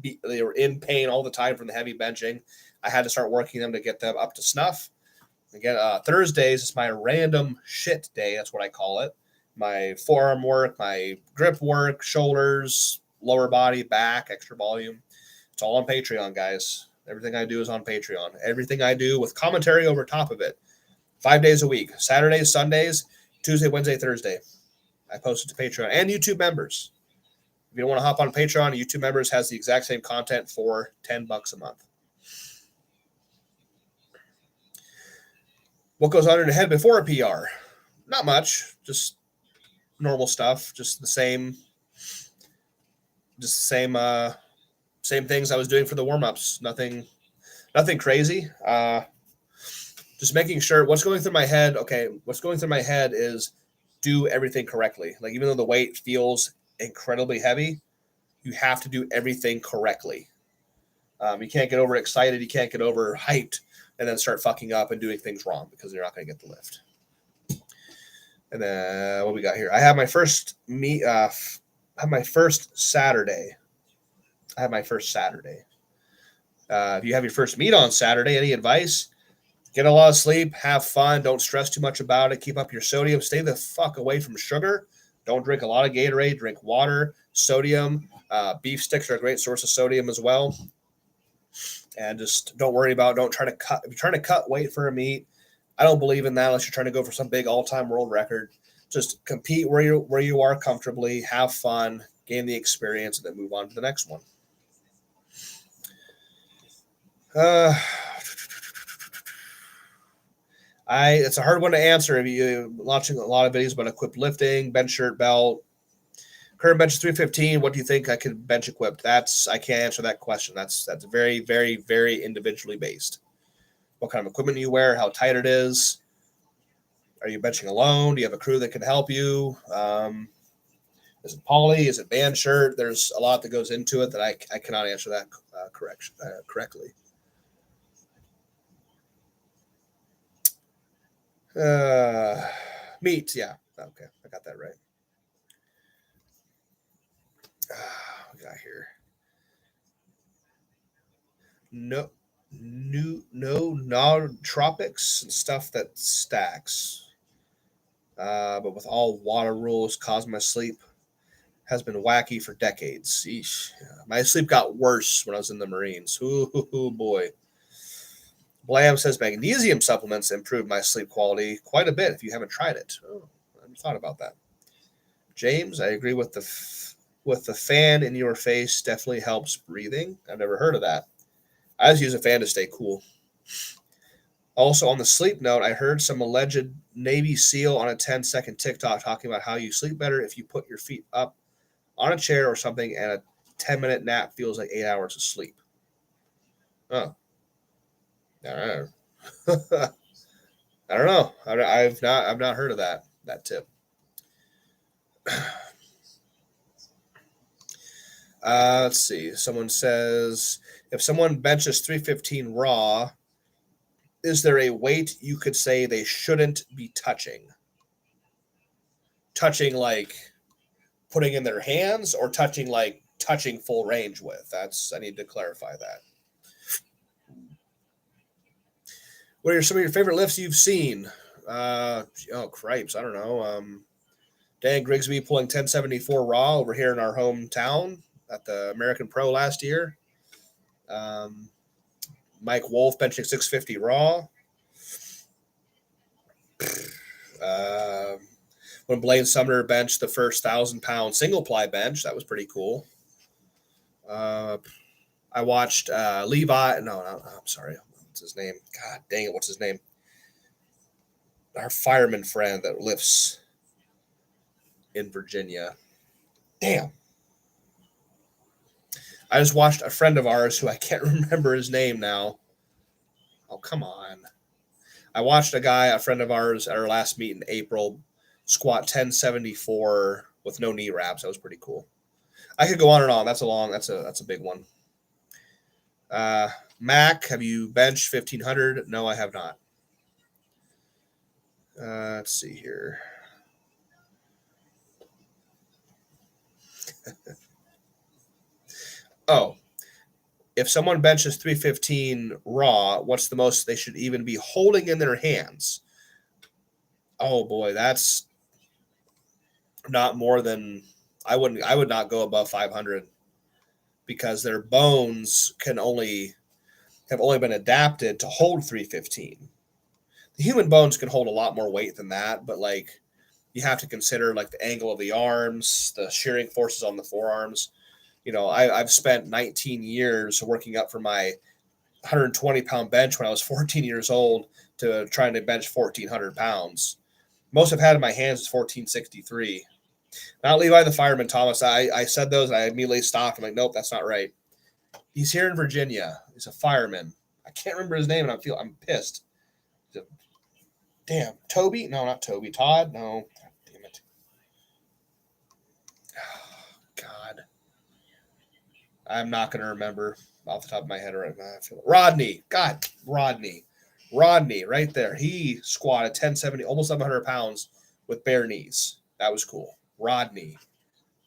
they were in pain all the time from the heavy benching. I had to start working them to get them up to snuff. Again, Thursdays is my random shit day. That's what I call it. My forearm work, my grip work, shoulders, lower body, back, extra volume. It's all on Patreon, guys. Everything I do is on Patreon. Everything I do with commentary over top of it. 5 days a week. Saturdays, Sundays, Tuesday, Wednesday, Thursday. I post it to Patreon and YouTube members. If you don't want to hop on Patreon, YouTube members has the exact same content for $10 a month. What goes on in your head before a PR? Not much. Just normal stuff. Just the same same things I was doing for the warm-ups. Nothing crazy. Just making sure what's going through my head. Okay, what's going through my head is do everything correctly. Like even though the weight feels incredibly heavy, you have to do everything correctly. You can't get overexcited. You can't get overhyped and then start fucking up and doing things wrong because you're not going to get the lift. And then what we got here? I have my first meet. Have my first Saturday. If you have your first meet on Saturday, any advice? Get a lot of sleep, have fun, don't stress too much about it, keep up your sodium, stay the fuck away from sugar. Don't drink a lot of Gatorade, drink water, sodium. Beef sticks are a great source of sodium as well. And just don't try to cut. If you're trying to cut weight for a meet, I don't believe in that unless you're trying to go for some big all-time world record. Just compete where you are comfortably, have fun, gain the experience, and then move on to the next one. It's a hard one to answer if you're launching a lot of videos about equipped lifting, bench shirt belt. Current bench is 315. What do you think I could bench equipped? I can't answer that question. That's very, very, very individually based. What kind of equipment you wear, how tight it is. Are you benching alone? Do you have a crew that can help you? Is it poly? Is it band shirt? There's a lot that goes into it that I cannot answer that correctly. Meat, yeah. Okay, I got that right. We got here. No tropics and stuff that stacks. But with all water rules, causing my sleep has been wacky for decades. Eesh. My sleep got worse when I was in the Marines. Ooh boy. Blam says magnesium supplements improve my sleep quality quite a bit if you haven't tried it. Oh, I haven't thought about that. James, I agree with the fan in your face definitely helps breathing. I've never heard of that. I just use a fan to stay cool. Also, on the sleep note, I heard some alleged Navy SEAL on a 10-second TikTok talking about how you sleep better if you put your feet up on a chair or something, and a 10-minute nap feels like 8 hours of sleep. Oh. I don't know. I don't know. I've not heard of that tip. Let's see. Someone says if someone benches 315 raw, is there a weight you could say they shouldn't be touching? Touching like putting in their hands, or touching like touching full range with? I need to clarify that. What are some of your favorite lifts you've seen? Cripes. I don't know. Dan Grigsby pulling 1074 raw over here in our hometown at the American Pro last year. Mike Wolf benching 650 raw. When Blaine Sumner benched the first 1,000-pound single ply bench, that was pretty cool. I watched Levi. No, I'm sorry. What's his name? God dang it. What's his name? our fireman friend that lives in Virginia. Damn. I just watched a friend of ours who I can't remember his name now. Oh, come on. I watched a friend of ours at our last meet in April, squat 1074 with no knee wraps. That was pretty cool. I could go on and on. That's a big one. Mac, have you benched 1500? No, I have not. Let's see here. Oh, if someone benches 315 raw, what's the most they should even be holding in their hands? Oh boy, that's not more than I would not go above 500 because their bones have only been adapted to hold 315. The human bones can hold a lot more weight than that, but like you have to consider like the angle of the arms, the shearing forces on the forearms. I've spent 19 years working up for my 120-pound bench when I was 14 years old to trying to bench 1,400 pounds. Most I've had in my hands is 1463. Not Levi the fireman, Thomas. I said those and I immediately stopped. I'm like, nope, that's not right. He's here in Virginia. He's a fireman. I can't remember his name, and I'm pissed. Damn, Toby? No, not Toby. Todd? No. God damn it. Oh, God. I'm not going to remember off the top of my head right now. Rodney. God, Rodney. Rodney, right there. He squatted 1070, almost 700 pounds with bare knees. That was cool. Rodney.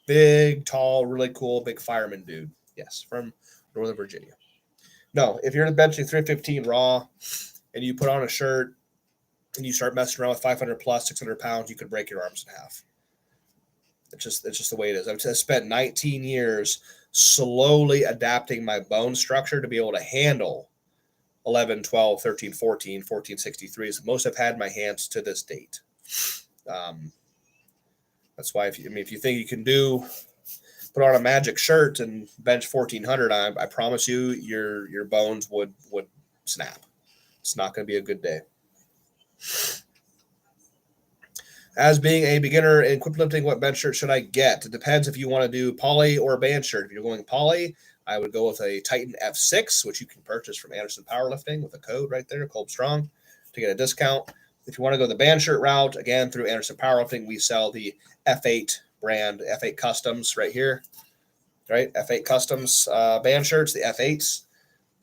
Big, tall, really cool, big fireman dude. Yes, from Northern Virginia. No, if you're benching 315 raw and you put on a shirt and you start messing around with 500 plus 600 pounds, you could break your arms in half. It's just the way it is. I've spent 19 years slowly adapting my bone structure to be able to handle 11, 12, 13, 14, 1463 is the most I've had in my hands to this date. That's why if you think you can put on a magic shirt and bench 1400, I promise you your bones would snap. It's not going to be a good day. As being a beginner in equip lifting, what bench shirt should I get? It depends if you want to do poly or a band shirt. If you're going poly, I would go with a Titan F6, which you can purchase from Anderson Powerlifting with a code right there, Kolbstrong, to get a discount. If you want to go the band shirt route, again, through Anderson Powerlifting, we sell the F8 brand, F8 Customs right here, right? F8 Customs band shirts, the F8s.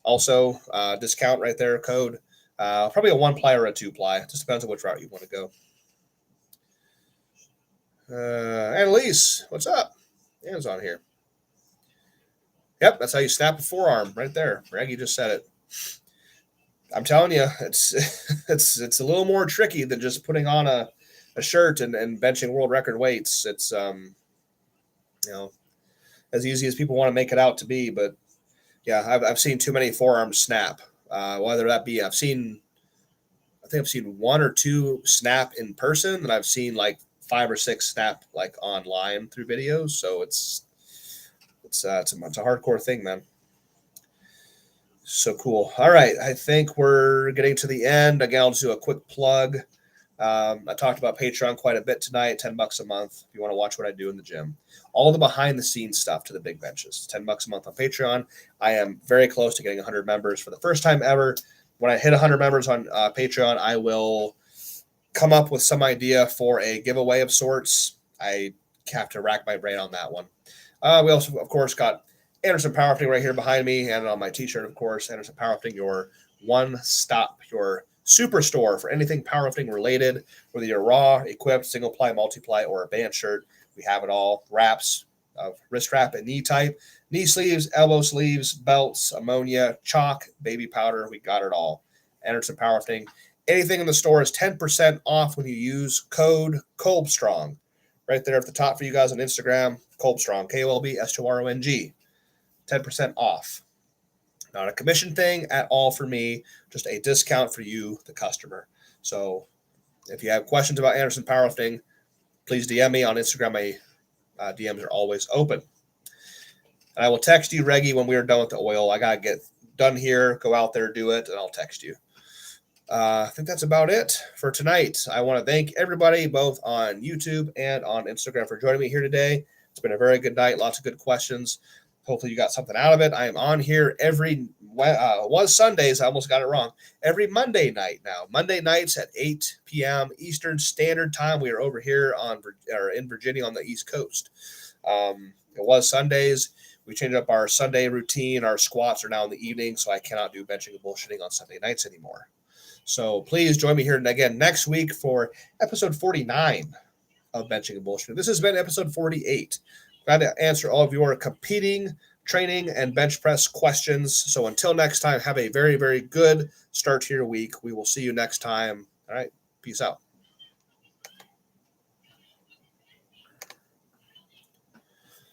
Also, discount right there, code. Probably a 1-ply or a 2-ply. Just depends on which route you want to go. Annalise, what's up? Hands on here. Yep, that's how you snap a forearm right there. Reggie just said it. I'm telling you, it's it's a little more tricky than just putting on a shirt and benching world record weights. It's as easy as people want to make it out to be, but yeah, I've seen too many forearms snap. Whether that be I think I've seen 1 or 2 snap in person, and I've seen like 5 or 6 snap like online through videos. So it's a hardcore thing, man. So cool. All right, I think we're getting to the end. Again, I'll just do a quick plug. I talked about Patreon quite a bit tonight. $10 a month if you want to watch what I do in the gym. All the behind the scenes stuff to the big benches. $10 a month on Patreon. I am very close to getting 100 members for the first time ever. When I hit 100 members on Patreon, I will come up with some idea for a giveaway of sorts. I have to rack my brain on that one. We also, of course, got Anderson Powerlifting right here behind me, and on my t-shirt, of course, Anderson Powerlifting, your one-stop, your superstore for anything powerlifting related, whether you're raw, equipped, single-ply, multi-ply, or a band shirt. We have it all. Wraps of wrist wrap and knee type, knee sleeves, elbow sleeves, belts, ammonia, chalk, baby powder. We got it all. Anderson Powerlifting. Anything in the store is 10% off when you use code Kolbstrong. Right there at the top for you guys on Instagram, Kolbstrong, KOLBSTRONG. 10% off. Not a commission thing at all for me, just a discount for you, the customer. So if you have questions about Anderson Powerlifting, please DM me on Instagram. My DMs are always open. And I will text you, Reggie, when we are done with the oil. I got to get done here, go out there, do it, and I'll text you. I think that's about it for tonight. I want to thank everybody both on YouTube and on Instagram for joining me here today. It's been a very good night. Lots of good questions. Hopefully you got something out of it. I am on here was Sundays. I almost got it wrong. Every Monday night now. Monday nights at 8 p.m. Eastern Standard Time. We are over here in Virginia on the East Coast. It was Sundays. We changed up our Sunday routine. Our squats are now in the evening, so I cannot do benching and bullshitting on Sunday nights anymore. So please join me here again next week for episode 49 of Benching and Bullshitting. This has been episode 48. Glad to answer all of your competing, training, and bench press questions. So until next time, have a very, very good start to your week. We will see you next time. All right. Peace out.